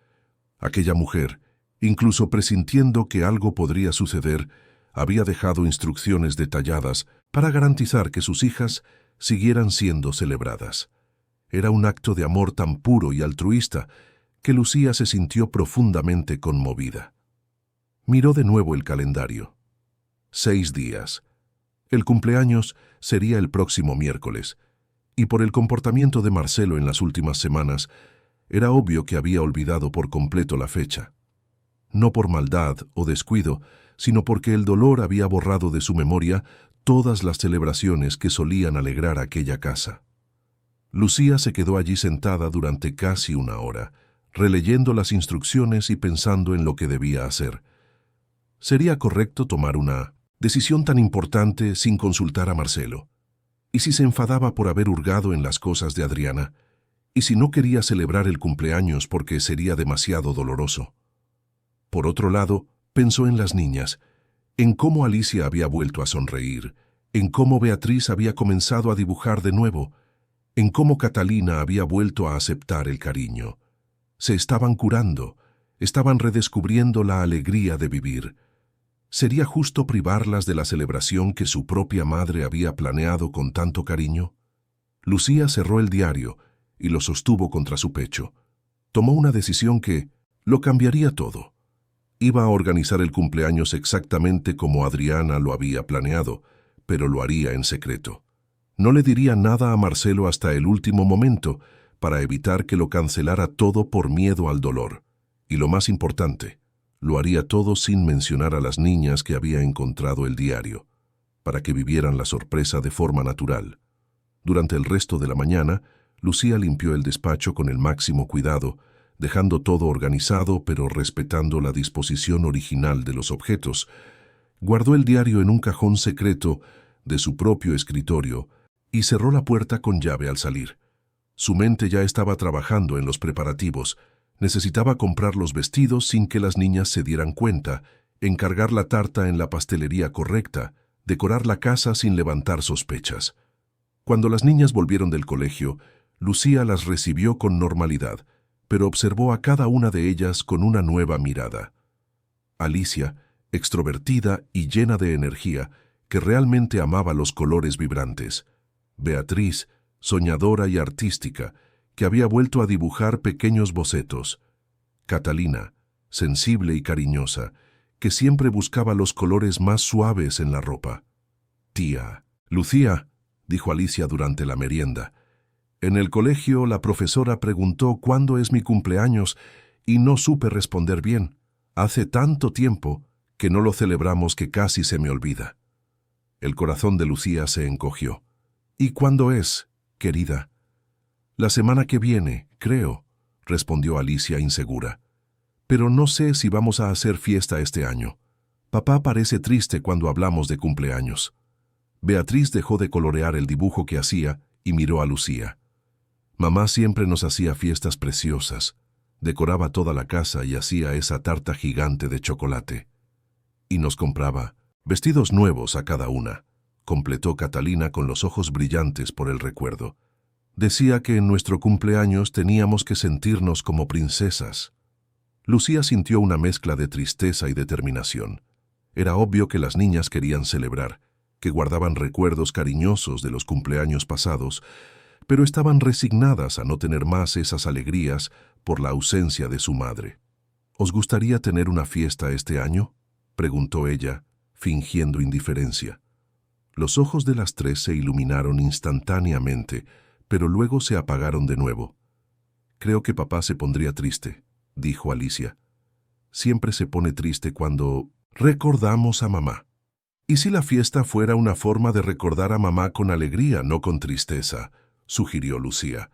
Aquella mujer, incluso presintiendo que algo podría suceder, había dejado instrucciones detalladas para garantizar que sus hijas siguieran siendo celebradas. Era un acto de amor tan puro y altruista que Lucía se sintió profundamente conmovida. Miró de nuevo el calendario. 6 días. El cumpleaños sería el próximo miércoles, y por el comportamiento de Marcelo en las últimas semanas, era obvio que había olvidado por completo la fecha. No por maldad o descuido, sino porque el dolor había borrado de su memoria todas las celebraciones que solían alegrar aquella casa. Lucía se quedó allí sentada durante casi 1 hora, releyendo las instrucciones y pensando en lo que debía hacer. ¿Sería correcto tomar una decisión tan importante sin consultar a Marcelo? ¿Y si se enfadaba por haber hurgado en las cosas de Adriana? ¿Y si no quería celebrar el cumpleaños porque sería demasiado doloroso? Por otro lado, pensó en las niñas, en cómo Alicia había vuelto a sonreír, en cómo Beatriz había comenzado a dibujar de nuevo, en cómo Catalina había vuelto a aceptar el cariño. Se estaban curando, estaban redescubriendo la alegría de vivir. ¿Sería justo privarlas de la celebración que su propia madre había planeado con tanto cariño? Lucía cerró el diario y lo sostuvo contra su pecho. Tomó una decisión que lo cambiaría todo. Iba a organizar el cumpleaños exactamente como Adriana lo había planeado, pero lo haría en secreto. No le diría nada a Marcelo hasta el último momento, para evitar que lo cancelara todo por miedo al dolor. Y lo más importante, lo haría todo sin mencionar a las niñas que había encontrado el diario, para que vivieran la sorpresa de forma natural. Durante el resto de la mañana, Lucía limpió el despacho con el máximo cuidado, dejando todo organizado pero respetando la disposición original de los objetos. Guardó el diario en un cajón secreto de su propio escritorio y cerró la puerta con llave al salir. Su mente ya estaba trabajando en los preparativos. Necesitaba comprar los vestidos sin que las niñas se dieran cuenta, encargar la tarta en la pastelería correcta, decorar la casa sin levantar sospechas. Cuando las niñas volvieron del colegio, Lucía las recibió con normalidad, pero observó a cada una de ellas con una nueva mirada. Alicia, extrovertida y llena de energía, que realmente amaba los colores vibrantes. Beatriz, soñadora y artística, que había vuelto a dibujar pequeños bocetos. Catalina, sensible y cariñosa, que siempre buscaba los colores más suaves en la ropa. Tía, Lucía, dijo Alicia durante la merienda. En el colegio la profesora preguntó cuándo es mi cumpleaños y no supe responder bien. Hace tanto tiempo que no lo celebramos que casi se me olvida. El corazón de Lucía se encogió. ¿Y cuándo es, querida? La semana que viene, creo, respondió Alicia insegura. Pero no sé si vamos a hacer fiesta este año. Papá parece triste cuando hablamos de cumpleaños. Beatriz dejó de colorear el dibujo que hacía y miró a Lucía. Mamá siempre nos hacía fiestas preciosas, decoraba toda la casa y hacía esa tarta gigante de chocolate. Y nos compraba vestidos nuevos a cada una, completó Catalina con los ojos brillantes por el recuerdo. Decía que en nuestro cumpleaños teníamos que sentirnos como princesas. Lucía sintió una mezcla de tristeza y determinación. Era obvio que las niñas querían celebrar, que guardaban recuerdos cariñosos de los cumpleaños pasados, pero estaban resignadas a no tener más esas alegrías por la ausencia de su madre. ¿Os gustaría tener una fiesta este año?, preguntó ella, fingiendo indiferencia. Los ojos de las tres se iluminaron instantáneamente, pero luego se apagaron de nuevo. Creo que papá se pondría triste, dijo Alicia. Siempre se pone triste cuando recordamos a mamá. ¿Y si la fiesta fuera una forma de recordar a mamá con alegría, no con tristeza?, sugirió Lucía.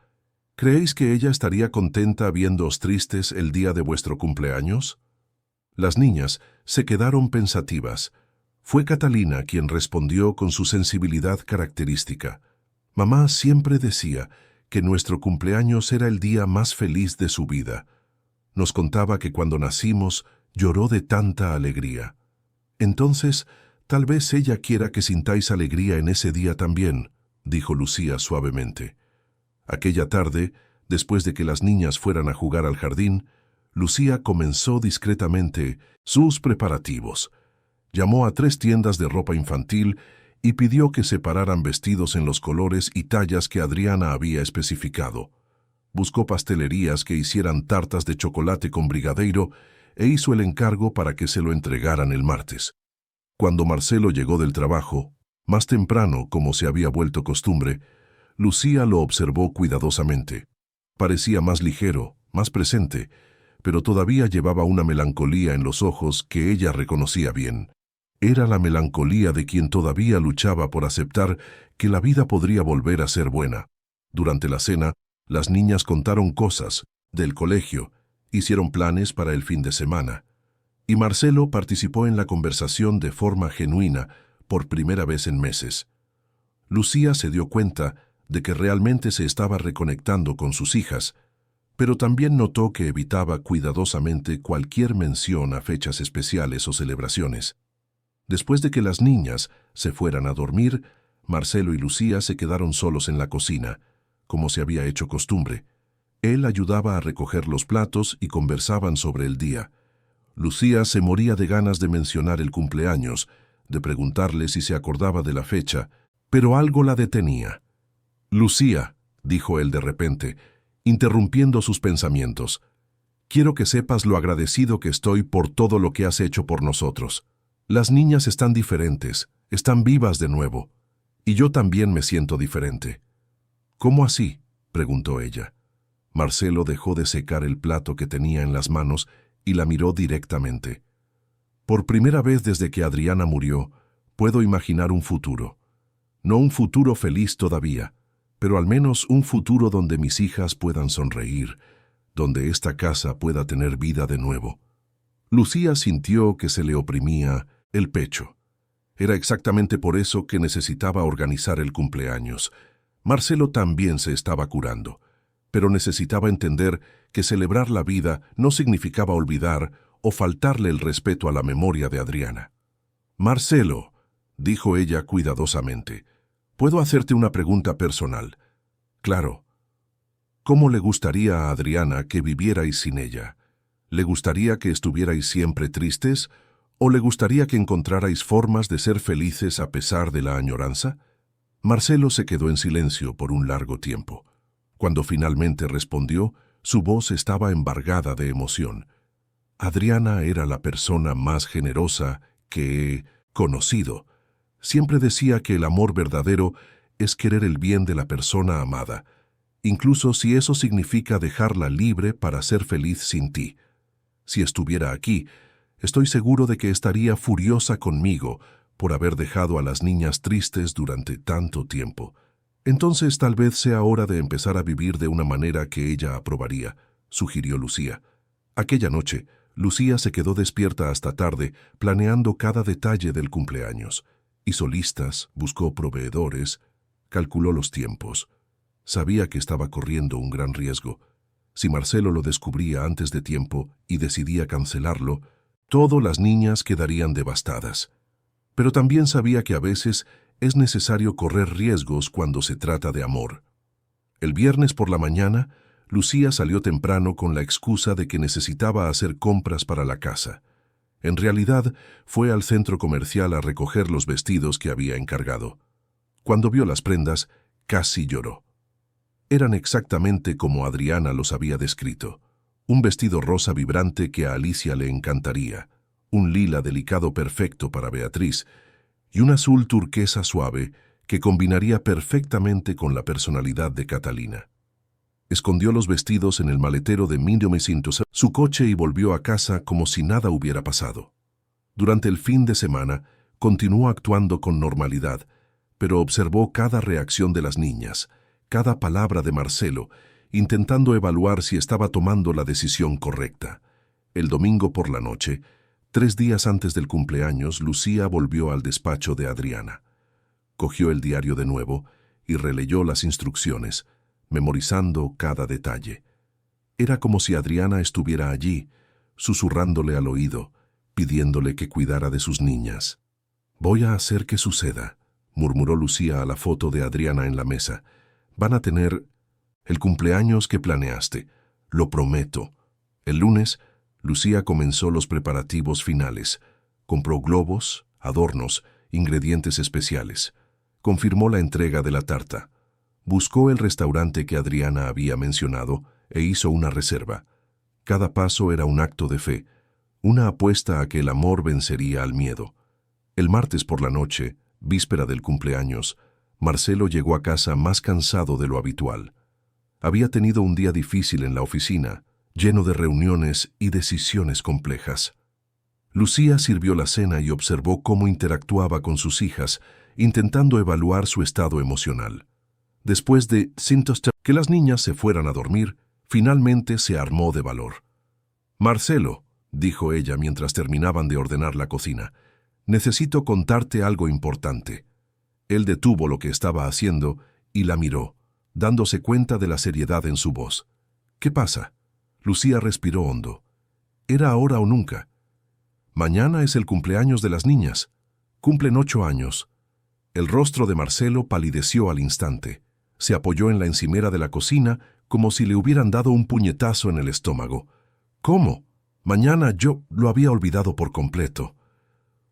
¿Creéis que ella estaría contenta viéndoos tristes el día de vuestro cumpleaños? Las niñas se quedaron pensativas. Fue Catalina quien respondió con su sensibilidad característica. Mamá siempre decía que nuestro cumpleaños era el día más feliz de su vida. Nos contaba que cuando nacimos lloró de tanta alegría. Entonces, tal vez ella quiera que sintáis alegría en ese día también, dijo Lucía suavemente. Aquella tarde, después de que las niñas fueran a jugar al jardín, Lucía comenzó discretamente sus preparativos. Llamó a 3 tiendas de ropa infantil y pidió que separaran vestidos en los colores y tallas que Adriana había especificado. Buscó pastelerías que hicieran tartas de chocolate con brigadeiro e hizo el encargo para que se lo entregaran el martes. Cuando Marcelo llegó del trabajo, más temprano, como se había vuelto costumbre, Lucía lo observó cuidadosamente. Parecía más ligero, más presente, pero todavía llevaba una melancolía en los ojos que ella reconocía bien. Era la melancolía de quien todavía luchaba por aceptar que la vida podría volver a ser buena. Durante la cena, las niñas contaron cosas del colegio, hicieron planes para el fin de semana, y Marcelo participó en la conversación de forma genuina por primera vez en meses. Lucía se dio cuenta de que realmente se estaba reconectando con sus hijas, pero también notó que evitaba cuidadosamente cualquier mención a fechas especiales o celebraciones. Después de que las niñas se fueran a dormir, Marcelo y Lucía se quedaron solos en la cocina, como se había hecho costumbre. Él ayudaba a recoger los platos y conversaban sobre el día. Lucía se moría de ganas de mencionar el cumpleaños, de preguntarle si se acordaba de la fecha, pero algo la detenía. «Lucía», dijo él de repente, interrumpiendo sus pensamientos, «quiero que sepas lo agradecido que estoy por todo lo que has hecho por nosotros. Las niñas están diferentes, están vivas de nuevo, y yo también me siento diferente». «¿Cómo así?», preguntó ella. Marcelo dejó de secar el plato que tenía en las manos y la miró directamente. «Por primera vez desde que Adriana murió, puedo imaginar un futuro. No un futuro feliz todavía, pero al menos un futuro donde mis hijas puedan sonreír, donde esta casa pueda tener vida de nuevo». Lucía sintió que se le oprimía el pecho. Era exactamente por eso que necesitaba organizar el cumpleaños. Marcelo también se estaba curando, pero necesitaba entender que celebrar la vida no significaba olvidar o faltarle el respeto a la memoria de Adriana. «Marcelo», dijo ella cuidadosamente, «¿puedo hacerte una pregunta personal?» «Claro». «¿Cómo le gustaría a Adriana que vivierais sin ella? ¿Le gustaría que estuvierais siempre tristes o le gustaría que encontrarais formas de ser felices a pesar de la añoranza?» Marcelo se quedó en silencio por un largo tiempo. Cuando finalmente respondió, su voz estaba embargada de emoción. «Adriana era la persona más generosa que he conocido. Siempre decía que el amor verdadero es querer el bien de la persona amada, incluso si eso significa dejarla libre para ser feliz sin ti. Si estuviera aquí, estoy seguro de que estaría furiosa conmigo por haber dejado a las niñas tristes durante tanto tiempo. Entonces tal vez sea hora de empezar a vivir de una manera que ella aprobaría», sugirió Lucía. Aquella noche, Lucía se quedó despierta hasta tarde, planeando cada detalle del cumpleaños. Hizo listas, buscó proveedores, calculó los tiempos. Sabía que estaba corriendo un gran riesgo. Si Marcelo lo descubría antes de tiempo y decidía cancelarlo, todas las niñas quedarían devastadas. Pero también sabía que a veces es necesario correr riesgos cuando se trata de amor. El viernes por la mañana, Lucía salió temprano con la excusa de que necesitaba hacer compras para la casa. En realidad, fue al centro comercial a recoger los vestidos que había encargado. Cuando vio las prendas, casi lloró. Eran exactamente como Adriana los había descrito. Un vestido rosa vibrante que a Alicia le encantaría, un lila delicado perfecto para Beatriz y un azul turquesa suave que combinaría perfectamente con la personalidad de Catalina. Escondió los vestidos en el maletero de 1900 su coche y volvió a casa como si nada hubiera pasado. Durante el fin de semana, continuó actuando con normalidad, pero observó cada reacción de las niñas, cada palabra de Marcelo, intentando evaluar si estaba tomando la decisión correcta. El domingo por la noche, 3 días antes del cumpleaños, Lucía volvió al despacho de Adriana. Cogió el diario de nuevo y releyó las instrucciones, memorizando cada detalle. Era como si Adriana estuviera allí, susurrándole al oído, pidiéndole que cuidara de sus niñas. «Voy a hacer que suceda», murmuró Lucía a la foto de Adriana en la mesa. «Van a tener el cumpleaños que planeaste, lo prometo». El lunes, Lucía comenzó los preparativos finales. Compró globos, adornos, ingredientes especiales. Confirmó la entrega de la tarta. Buscó el restaurante que Adriana había mencionado e hizo una reserva. Cada paso era un acto de fe, una apuesta a que el amor vencería al miedo. El martes por la noche, víspera del cumpleaños, Marcelo llegó a casa más cansado de lo habitual. Había tenido un día difícil en la oficina, lleno de reuniones y decisiones complejas. Lucía sirvió la cena y observó cómo interactuaba con sus hijas, intentando evaluar su estado emocional. Después de que las niñas se fueran a dormir, finalmente se armó de valor. «Marcelo», dijo ella mientras terminaban de ordenar la cocina, «necesito contarte algo importante». Él detuvo lo que estaba haciendo y la miró, dándose cuenta de la seriedad en su voz. «¿Qué pasa?» Lucía respiró hondo. Era ahora o nunca. Mañana es el cumpleaños de las niñas. Cumplen 8 años. El rostro de Marcelo palideció al instante. Se apoyó en la encimera de la cocina como si le hubieran dado un puñetazo en el estómago. «¿Cómo? Mañana yo lo había olvidado por completo».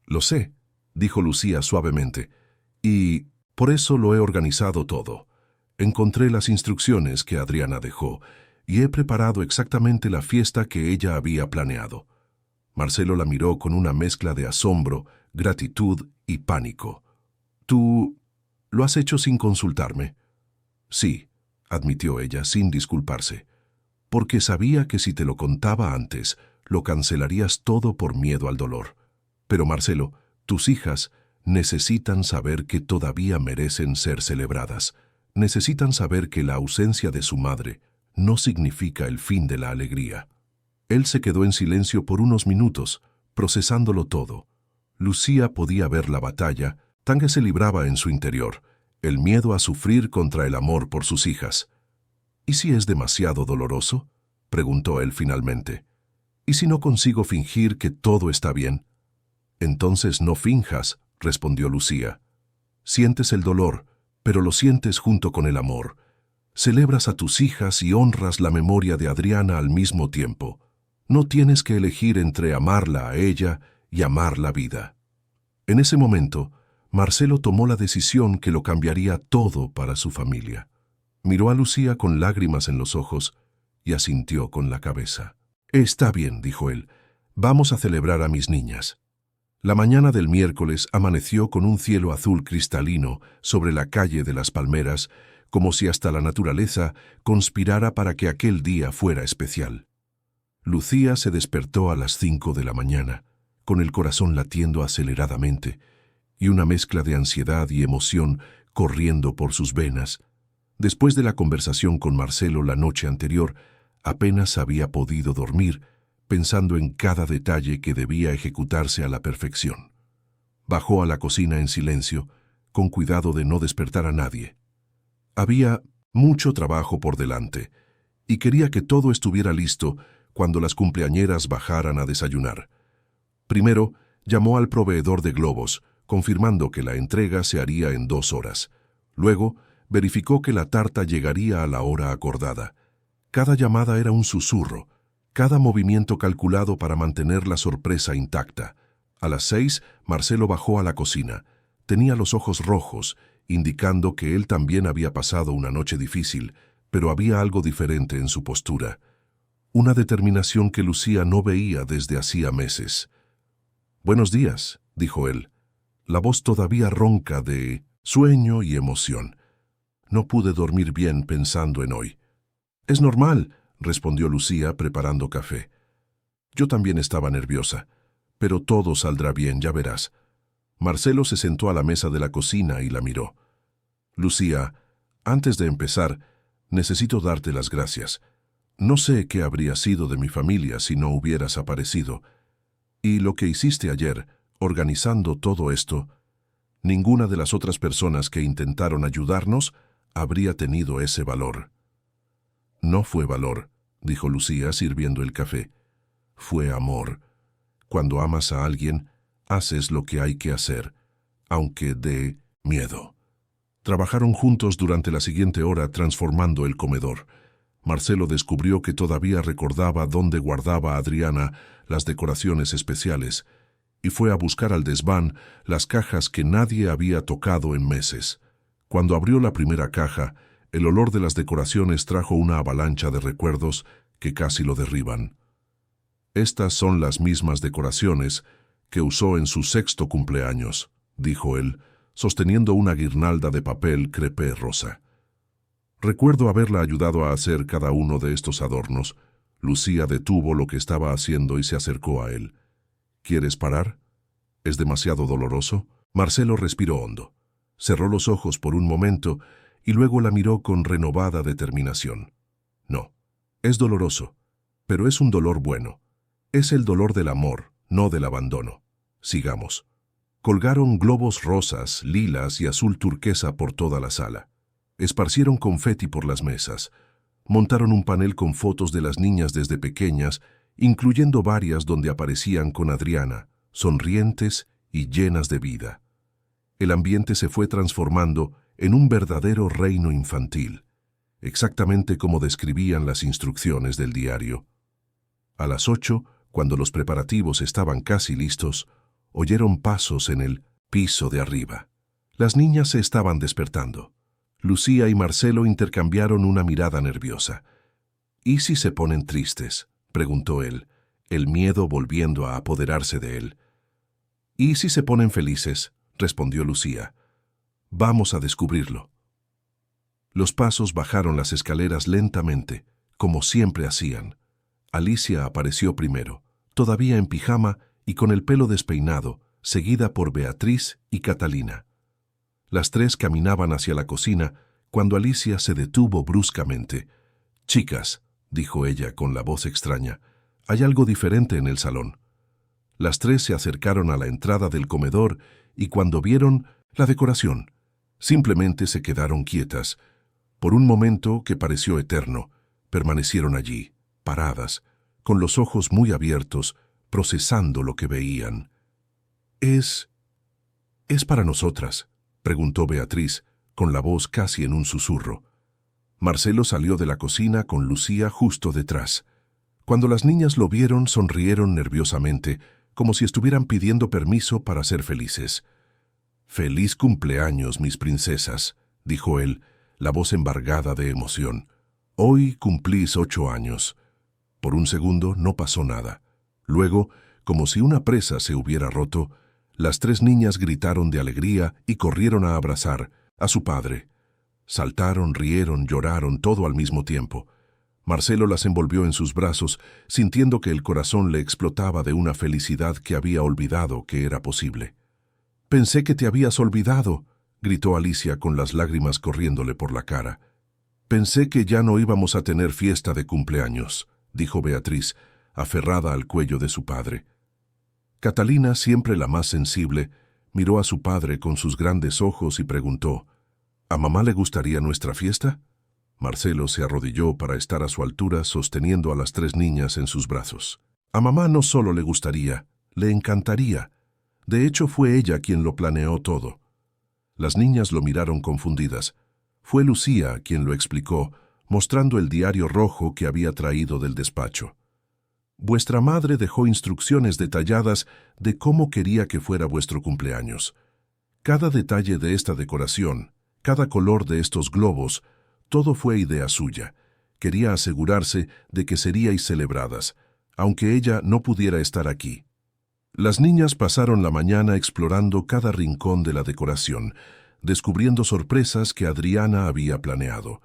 «Lo sé», dijo Lucía suavemente, «y por eso lo he organizado todo. Encontré las instrucciones que Adriana dejó y he preparado exactamente la fiesta que ella había planeado». Marcelo la miró con una mezcla de asombro, gratitud y pánico. «¿Tú lo has hecho sin consultarme?» «Sí», admitió ella sin disculparse, «porque sabía que si te lo contaba antes, lo cancelarías todo por miedo al dolor. Pero Marcelo, tus hijas necesitan saber que todavía merecen ser celebradas. Necesitan saber que la ausencia de su madre no significa el fin de la alegría». Él se quedó en silencio por unos minutos, procesándolo todo. Lucía podía ver la batalla, tan que se libraba en su interior, el miedo a sufrir contra el amor por sus hijas. «¿Y si es demasiado doloroso?», preguntó él finalmente. «¿Y si no consigo fingir que todo está bien?». «Entonces no finjas», respondió Lucía. «Sientes el dolor, pero lo sientes junto con el amor. Celebras a tus hijas y honras la memoria de Adriana al mismo tiempo. No tienes que elegir entre amarla a ella y amar la vida». En ese momento, Marcelo tomó la decisión que lo cambiaría todo para su familia. Miró a Lucía con lágrimas en los ojos y asintió con la cabeza. «Está bien», dijo él, «vamos a celebrar a mis niñas». La mañana del miércoles amaneció con un cielo azul cristalino sobre la calle de las Palmeras, como si hasta la naturaleza conspirara para que aquel día fuera especial. Lucía se despertó a las 5 de la mañana, con el corazón latiendo aceleradamente y una mezcla de ansiedad y emoción corriendo por sus venas. Después de la conversación con Marcelo la noche anterior, apenas había podido dormir, pensando en cada detalle que debía ejecutarse a la perfección. Bajó a la cocina en silencio, con cuidado de no despertar a nadie. Había mucho trabajo por delante, y quería que todo estuviera listo cuando las cumpleañeras bajaran a desayunar. Primero, llamó al proveedor de globos, confirmando que la entrega se haría en 2 horas. Luego, verificó que la tarta llegaría a la hora acordada. Cada llamada era un susurro, cada movimiento calculado para mantener la sorpresa intacta. A las 6, Marcelo bajó a la cocina. Tenía los ojos rojos, indicando que él también había pasado una noche difícil, pero había algo diferente en su postura. Una determinación que Lucía no veía desde hacía meses. «Buenos días», dijo él, la voz todavía ronca de sueño y emoción. «No pude dormir bien pensando en hoy». «Es normal», respondió Lucía preparando café. «Yo también estaba nerviosa, pero todo saldrá bien, ya verás». Marcelo se sentó a la mesa de la cocina y la miró. «Lucía, antes de empezar, necesito darte las gracias. No sé qué habría sido de mi familia si no hubieras aparecido. Y lo que hiciste ayer, organizando todo esto, ninguna de las otras personas que intentaron ayudarnos habría tenido ese valor». «No fue valor», dijo Lucía sirviendo el café. «Fue amor. Cuando amas a alguien, haces lo que hay que hacer, aunque dé miedo». Trabajaron juntos durante la siguiente hora transformando el comedor. Marcelo descubrió que todavía recordaba dónde guardaba Adriana las decoraciones especiales y fue a buscar al desván las cajas que nadie había tocado en meses. Cuando abrió la primera caja, el olor de las decoraciones trajo una avalancha de recuerdos que casi lo derriban. «Estas son las mismas decoraciones que usó en su 6º cumpleaños», dijo él, sosteniendo una guirnalda de papel crepé rosa. «Recuerdo haberla ayudado a hacer cada uno de estos adornos». Lucía detuvo lo que estaba haciendo y se acercó a él. «¿Quieres parar? ¿Es demasiado doloroso?» Marcelo respiró hondo. Cerró los ojos por un momento y luego la miró con renovada determinación. «No, es doloroso, pero es un dolor bueno. Es el dolor del amor, no del abandono. Sigamos». Colgaron globos rosas, lilas y azul turquesa por toda la sala. Esparcieron confeti por las mesas. Montaron un panel con fotos de las niñas desde pequeñas, incluyendo varias donde aparecían con Adriana, sonrientes y llenas de vida. El ambiente se fue transformando en un verdadero reino infantil, exactamente como describían las instrucciones del diario. A las 8, cuando los preparativos estaban casi listos, oyeron pasos en el piso de arriba. Las niñas se estaban despertando. Lucía y Marcelo intercambiaron una mirada nerviosa. «¿Y si se ponen tristes?», preguntó él, el miedo volviendo a apoderarse de él. «¿Y si se ponen felices?», respondió Lucía. «Vamos a descubrirlo». Los pasos bajaron las escaleras lentamente, como siempre hacían. Alicia apareció primero, todavía en pijama y con el pelo despeinado, seguida por Beatriz y Catalina. Las 3 caminaban hacia la cocina cuando Alicia se detuvo bruscamente. «Chicas», dijo ella con la voz extraña, «hay algo diferente en el salón». Las 3 se acercaron a la entrada del comedor y cuando vieron la decoración, simplemente se quedaron quietas. Por un momento que pareció eterno, permanecieron allí, paradas, con los ojos muy abiertos, procesando lo que veían. «¿Es para nosotras?», preguntó Beatriz, con la voz casi en un susurro. Marcelo salió de la cocina con Lucía justo detrás. Cuando las niñas lo vieron, sonrieron nerviosamente, como si estuvieran pidiendo permiso para ser felices. «Feliz cumpleaños, mis princesas», dijo él, la voz embargada de emoción. «Hoy cumplís 8 años». Por un segundo no pasó nada. Luego, como si una presa se hubiera roto, las 3 niñas gritaron de alegría y corrieron a abrazar a su padre. Saltaron, rieron, lloraron, todo al mismo tiempo. Marcelo las envolvió en sus brazos, sintiendo que el corazón le explotaba de una felicidad que había olvidado que era posible. «Pensé que te habías olvidado», gritó Alicia con las lágrimas corriéndole por la cara. «Pensé que ya no íbamos a tener fiesta de cumpleaños», dijo Beatriz, aferrada al cuello de su padre. Catalina, siempre la más sensible, miró a su padre con sus grandes ojos y preguntó: ¿A mamá le gustaría nuestra fiesta? Marcelo se arrodilló para estar a su altura, sosteniendo a las 3 niñas en sus brazos. A mamá no solo le gustaría, le encantaría. De hecho, fue ella quien lo planeó todo. Las niñas lo miraron confundidas. Fue Lucía quien lo explicó, mostrando el diario rojo que había traído del despacho. Vuestra madre dejó instrucciones detalladas de cómo quería que fuera vuestro cumpleaños. Cada detalle de esta decoración, cada color de estos globos, todo fue idea suya. Quería asegurarse de que seríais celebradas, aunque ella no pudiera estar aquí. Las niñas pasaron la mañana explorando cada rincón de la decoración, descubriendo sorpresas que Adriana había planeado.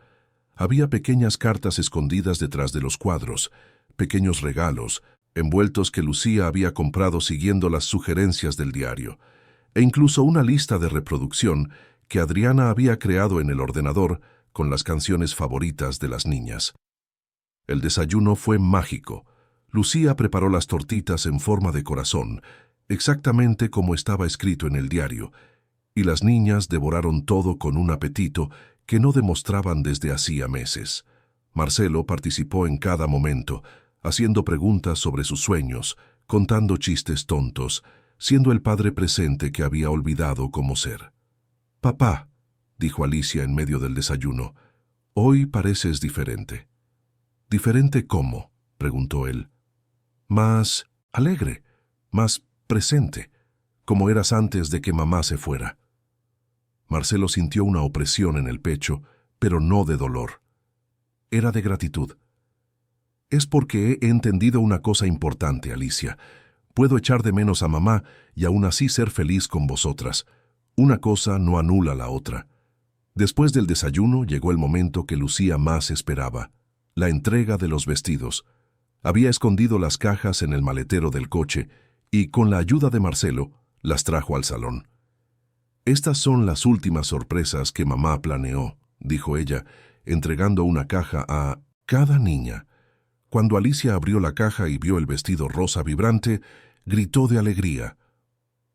Había pequeñas cartas escondidas detrás de los cuadros, pequeños regalos, envueltos que Lucía había comprado siguiendo las sugerencias del diario, e incluso una lista de reproducción que Adriana había creado en el ordenador con las canciones favoritas de las niñas. El desayuno fue mágico. Lucía preparó las tortitas en forma de corazón, exactamente como estaba escrito en el diario, y las niñas devoraron todo con un apetito que no demostraban desde hacía meses. Marcelo participó en cada momento, haciendo preguntas sobre sus sueños, contando chistes tontos, siendo el padre presente que había olvidado cómo ser. «Papá», dijo Alicia en medio del desayuno, «hoy pareces diferente». «¿Diferente cómo?», preguntó él. «Más alegre, más presente, como eras antes de que mamá se fuera». Marcelo sintió una opresión en el pecho, pero no de dolor. Era de gratitud. «Es porque he entendido una cosa importante, Alicia. Puedo echar de menos a mamá y aún así ser feliz con vosotras. Una cosa no anula la otra». Después del desayuno llegó el momento que Lucía más esperaba, la entrega de los vestidos. Había escondido las cajas en el maletero del coche y, con la ayuda de Marcelo, las trajo al salón. «Estas son las últimas sorpresas que mamá planeó», dijo ella, entregando una caja a cada niña. Cuando Alicia abrió la caja y vio el vestido rosa vibrante, gritó de alegría.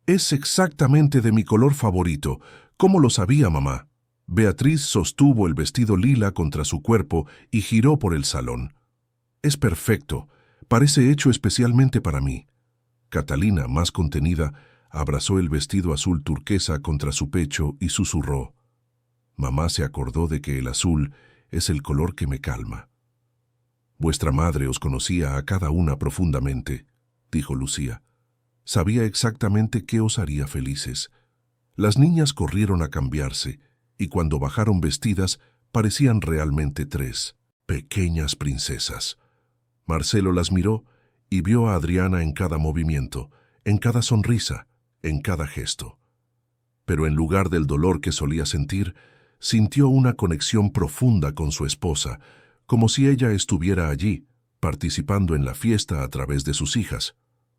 «Es exactamente de mi color favorito. ¿Cómo lo sabía, mamá?». Beatriz sostuvo el vestido lila contra su cuerpo y giró por el salón. «Es perfecto. Parece hecho especialmente para mí». Catalina, más contenida, abrazó el vestido azul turquesa contra su pecho y susurró. Mamá se acordó de que el azul es el color que me calma. «Vuestra madre os conocía a cada una profundamente», dijo Lucía. «Sabía exactamente qué os haría felices». Las niñas corrieron a cambiarse, y cuando bajaron vestidas, parecían realmente 3 pequeñas princesas. Marcelo las miró y vio a Adriana en cada movimiento, en cada sonrisa, en cada gesto. Pero en lugar del dolor que solía sentir, sintió una conexión profunda con su esposa, como si ella estuviera allí, participando en la fiesta a través de sus hijas.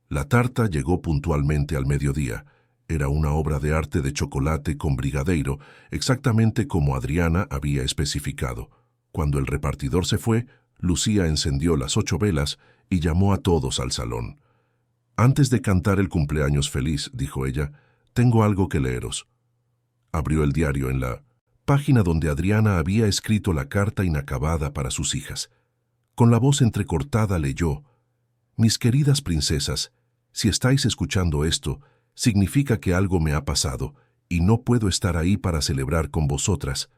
La tarta llegó puntualmente al mediodía. Era una obra de arte de chocolate con brigadeiro, exactamente como Adriana había especificado. Cuando el repartidor se fue, Lucía encendió las 8 velas y llamó a todos al salón. «Antes de cantar el cumpleaños feliz», dijo ella, «tengo algo que leeros». Abrió el diario en la página donde Adriana había escrito la carta inacabada para sus hijas. Con la voz entrecortada leyó: «Mis queridas princesas, si estáis escuchando esto, significa que algo me ha pasado y no puedo estar ahí para celebrar con vosotras.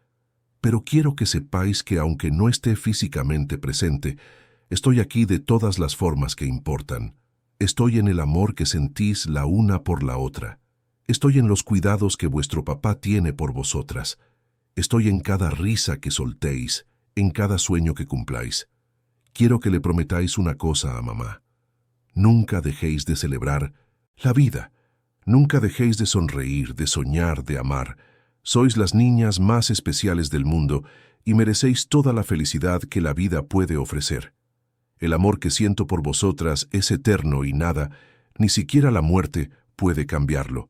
Pero quiero que sepáis que aunque no esté físicamente presente, estoy aquí de todas las formas que importan. Estoy en el amor que sentís la una por la otra. Estoy en los cuidados que vuestro papá tiene por vosotras. Estoy en cada risa que soltéis, en cada sueño que cumpláis. Quiero que le prometáis una cosa a mamá. Nunca dejéis de celebrar la vida. Nunca dejéis de sonreír, de soñar, de amar. Sois las niñas más especiales del mundo y merecéis toda la felicidad que la vida puede ofrecer. El amor que siento por vosotras es eterno y nada, ni siquiera la muerte, puede cambiarlo.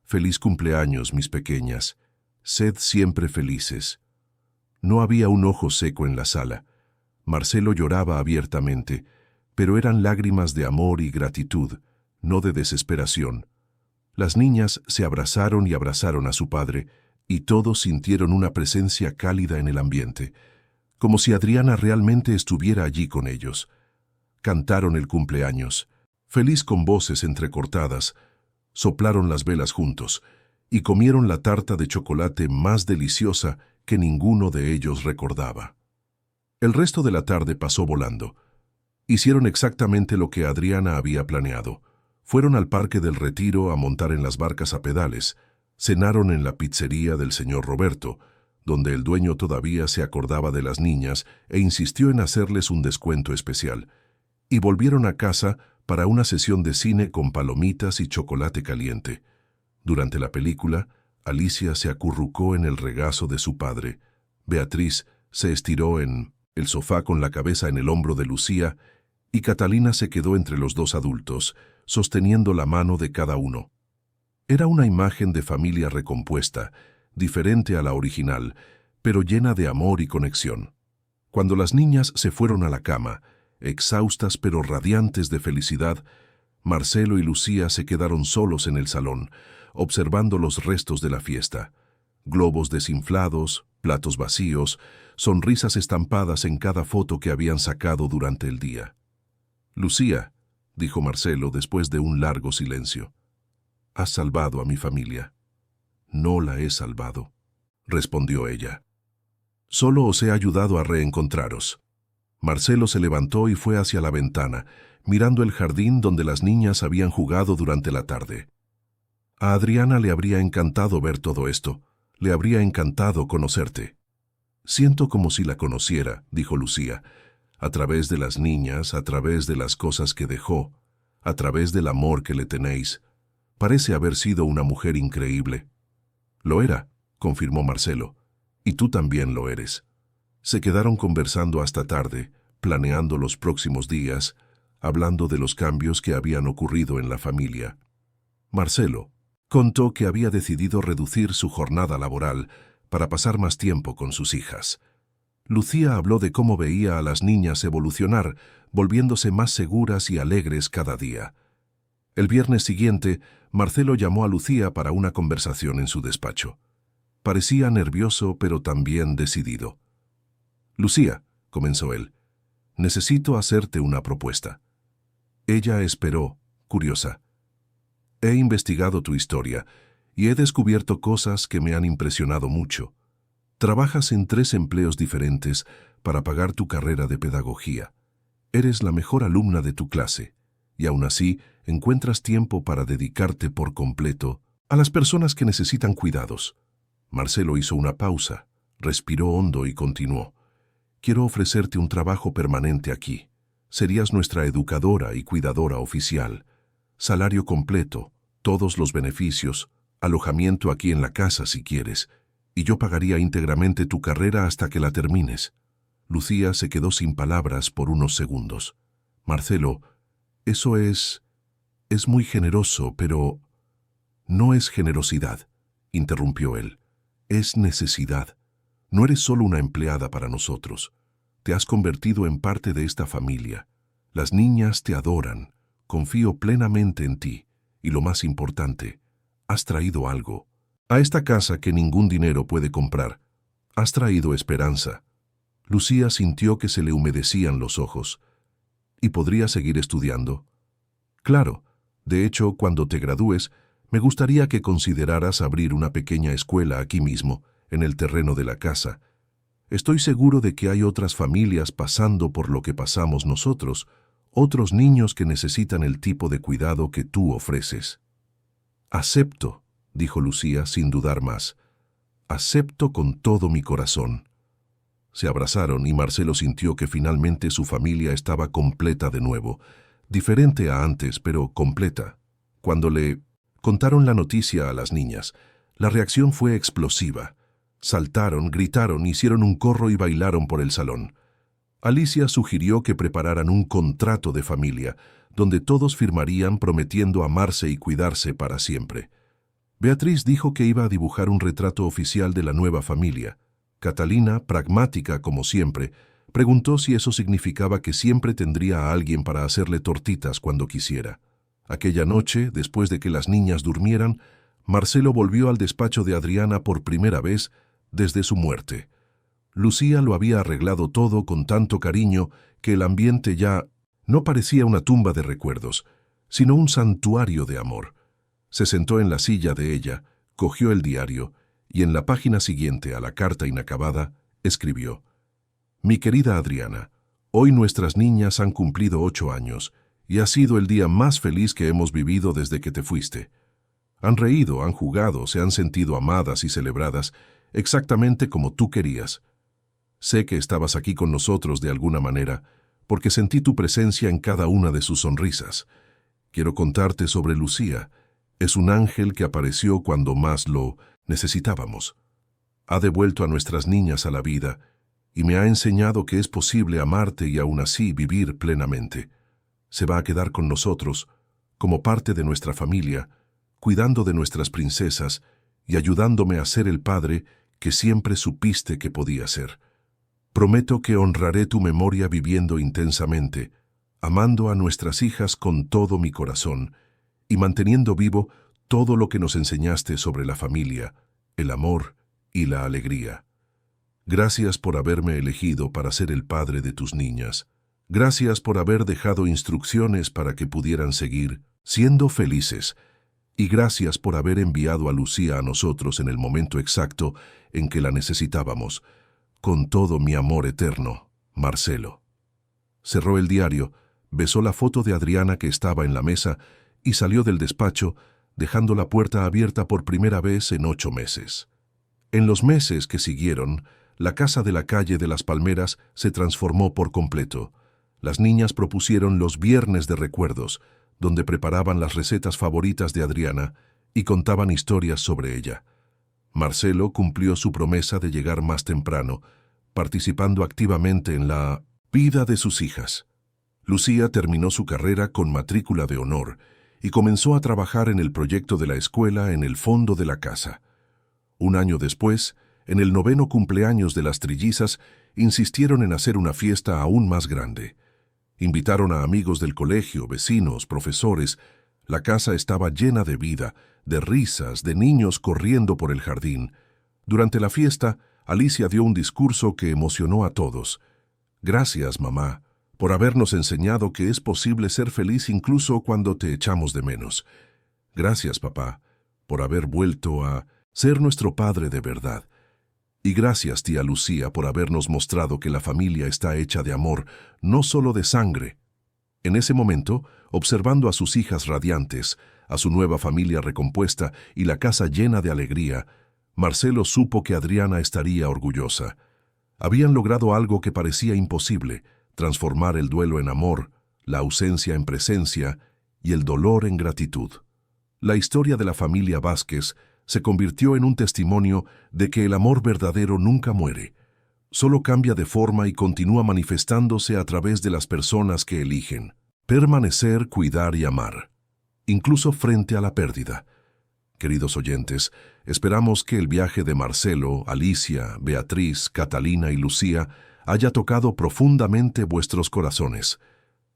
Feliz cumpleaños, mis pequeñas. Sed siempre felices». No había un ojo seco en la sala. Marcelo lloraba abiertamente, pero eran lágrimas de amor y gratitud, no de desesperación. Las niñas se abrazaron y abrazaron a su padre, y todos sintieron una presencia cálida en el ambiente, como si Adriana realmente estuviera allí con ellos. Cantaron el cumpleaños, feliz con voces entrecortadas, soplaron las velas juntos, y comieron la tarta de chocolate más deliciosa que ninguno de ellos recordaba. El resto de la tarde pasó volando. Hicieron exactamente lo que Adriana había planeado. Fueron al Parque del Retiro a montar en las barcas a pedales, cenaron en la pizzería del señor Roberto, donde el dueño todavía se acordaba de las niñas e insistió en hacerles un descuento especial, y volvieron a casa para una sesión de cine con palomitas y chocolate caliente. Durante la película, Alicia se acurrucó en el regazo de su padre. Beatriz se estiró en el sofá con la cabeza en el hombro de Lucía, y Catalina se quedó entre los dos adultos, sosteniendo la mano de cada uno. Era una imagen de familia recompuesta, diferente a la original, pero llena de amor y conexión. Cuando las niñas se fueron a la cama, exhaustas pero radiantes de felicidad, Marcelo y Lucía se quedaron solos en el salón, observando los restos de la fiesta. Globos desinflados, platos vacíos, sonrisas estampadas en cada foto que habían sacado durante el día. «Lucía», dijo Marcelo después de un largo silencio, «has salvado a mi familia». «No la he salvado», respondió ella. «Solo os he ayudado a reencontraros». Marcelo se levantó y fue hacia la ventana, mirando el jardín donde las niñas habían jugado durante la tarde. A Adriana le habría encantado ver todo esto, le habría encantado conocerte. «Siento como si la conociera», dijo Lucía, «a través de las niñas, a través de las cosas que dejó, a través del amor que le tenéis. Parece haber sido una mujer increíble». «Lo era», confirmó Marcelo, «y tú también lo eres». Se quedaron conversando hasta tarde, planeando los próximos días, hablando de los cambios que habían ocurrido en la familia. Marcelo contó que había decidido reducir su jornada laboral para pasar más tiempo con sus hijas. Lucía habló de cómo veía a las niñas evolucionar, volviéndose más seguras y alegres cada día. El viernes siguiente, Marcelo llamó a Lucía para una conversación en su despacho. Parecía nervioso, pero también decidido. «Lucía», comenzó él, «necesito hacerte una propuesta». Ella esperó, curiosa. «He investigado tu historia y he descubierto cosas que me han impresionado mucho. Trabajas en 3 empleos diferentes para pagar tu carrera de pedagogía. Eres la mejor alumna de tu clase y aún así encuentras tiempo para dedicarte por completo a las personas que necesitan cuidados». Marcelo hizo una pausa, respiró hondo y continuó. «Quiero ofrecerte un trabajo permanente aquí. Serías nuestra educadora y cuidadora oficial. Salario completo, todos los beneficios, alojamiento aquí en la casa si quieres, y yo pagaría íntegramente tu carrera hasta que la termines». Lucía se quedó sin palabras por unos segundos. «Marcelo, eso es muy generoso, pero...» «No es generosidad», interrumpió él. «Es necesidad. No eres solo una empleada para nosotros. Te has convertido en parte de esta familia. Las niñas te adoran. Confío plenamente en ti. Y lo más importante, has traído algo. A esta casa que ningún dinero puede comprar. Has traído esperanza». Lucía sintió que se le humedecían los ojos. «¿Y podría seguir estudiando?» «Claro. De hecho, cuando te gradúes, me gustaría que consideraras abrir una pequeña escuela aquí mismo, en el terreno de la casa. Estoy seguro de que hay otras familias pasando por lo que pasamos nosotros, otros niños que necesitan el tipo de cuidado que tú ofreces». «Acepto», dijo Lucía sin dudar más. «Acepto con todo mi corazón». Se abrazaron y Marcelo sintió que finalmente su familia estaba completa de nuevo, diferente a antes, pero completa. Cuando le contaron la noticia a las niñas, la reacción fue explosiva. Saltaron, gritaron, hicieron un corro y bailaron por el salón. Alicia sugirió que prepararan un contrato de familia, donde todos firmarían prometiendo amarse y cuidarse para siempre. Beatriz dijo que iba a dibujar un retrato oficial de la nueva familia. Catalina, pragmática como siempre, Preguntó si eso significaba que siempre tendría a alguien para hacerle tortitas cuando quisiera. Aquella noche, después de que las niñas durmieran, Marcelo volvió al despacho de Adriana por primera vez desde su muerte. Lucía lo había arreglado todo con tanto cariño que el ambiente ya no parecía una tumba de recuerdos, sino un santuario de amor. Se sentó en la silla de ella, cogió el diario y en la página siguiente a la carta inacabada escribió: Mi querida Adriana, hoy nuestras niñas han cumplido 8 años y ha sido el día más feliz que hemos vivido desde que te fuiste. Han reído, han jugado, se han sentido amadas y celebradas exactamente como tú querías. Sé que estabas aquí con nosotros de alguna manera, porque sentí tu presencia en cada una de sus sonrisas. Quiero contarte sobre Lucía. Es un ángel que apareció cuando más lo necesitábamos. Ha devuelto a nuestras niñas a la vida y me ha enseñado que es posible amarte y aún así vivir plenamente. Se va a quedar con nosotros, como parte de nuestra familia, cuidando de nuestras princesas y ayudándome a ser el padre que siempre supiste que podía ser. Prometo que honraré tu memoria viviendo intensamente, amando a nuestras hijas con todo mi corazón y manteniendo vivo todo lo que nos enseñaste sobre la familia, el amor y la alegría. Gracias por haberme elegido para ser el padre de tus niñas. Gracias por haber dejado instrucciones para que pudieran seguir siendo felices. Y gracias por haber enviado a Lucía a nosotros en el momento exacto en que la necesitábamos. Con todo mi amor eterno, Marcelo. Cerró el diario, besó la foto de Adriana que estaba en la mesa y salió del despacho, dejando la puerta abierta por primera vez en 8 meses. En los meses que siguieron, la casa de la calle de las Palmeras se transformó por completo. Las niñas propusieron los viernes de recuerdos, donde preparaban las recetas favoritas de Adriana y contaban historias sobre ella. Marcelo cumplió su promesa de llegar más temprano, participando activamente en la vida de sus hijas. Lucía terminó su carrera con matrícula de honor y comenzó a trabajar en el proyecto de la escuela en el fondo de la casa. Un año después, en el 9º cumpleaños de las trillizas, insistieron en hacer una fiesta aún más grande. Invitaron a amigos del colegio, vecinos, profesores. La casa estaba llena de vida, de risas, de niños corriendo por el jardín. Durante la fiesta, Alicia dio un discurso que emocionó a todos. Gracias, mamá, por habernos enseñado que es posible ser feliz incluso cuando te echamos de menos. Gracias, papá, por haber vuelto a ser nuestro padre de verdad. Y gracias, tía Lucía, por habernos mostrado que la familia está hecha de amor, no solo de sangre. En ese momento, observando a sus hijas radiantes, a su nueva familia recompuesta y la casa llena de alegría, Marcelo supo que Adriana estaría orgullosa. Habían logrado algo que parecía imposible, transformar el duelo en amor, la ausencia en presencia y el dolor en gratitud. La historia de la familia Vázquez se convirtió en un testimonio de que el amor verdadero nunca muere, solo cambia de forma y continúa manifestándose a través de las personas que eligen permanecer, cuidar y amar, incluso frente a la pérdida. Queridos oyentes, esperamos que el viaje de Marcelo, Alicia, Beatriz, Catalina y Lucía haya tocado profundamente vuestros corazones.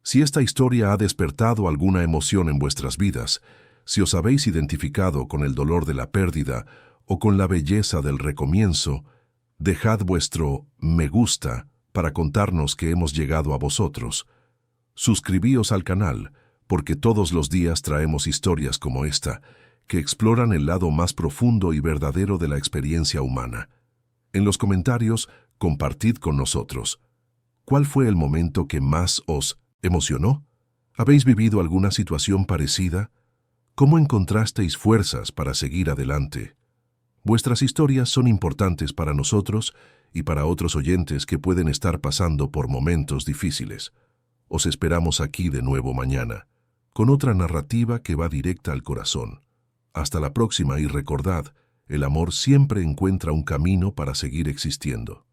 Si esta historia ha despertado alguna emoción en vuestras vidas, si os habéis identificado con el dolor de la pérdida o con la belleza del recomienzo, dejad vuestro me gusta para contarnos que hemos llegado a vosotros. Suscribíos al canal, porque todos los días traemos historias como esta, que exploran el lado más profundo y verdadero de la experiencia humana. En los comentarios, compartid con nosotros. ¿Cuál fue el momento que más os emocionó? ¿Habéis vivido alguna situación parecida? ¿Cómo encontrasteis fuerzas para seguir adelante? Vuestras historias son importantes para nosotros y para otros oyentes que pueden estar pasando por momentos difíciles. Os esperamos aquí de nuevo mañana, con otra narrativa que va directa al corazón. Hasta la próxima y recordad, el amor siempre encuentra un camino para seguir existiendo.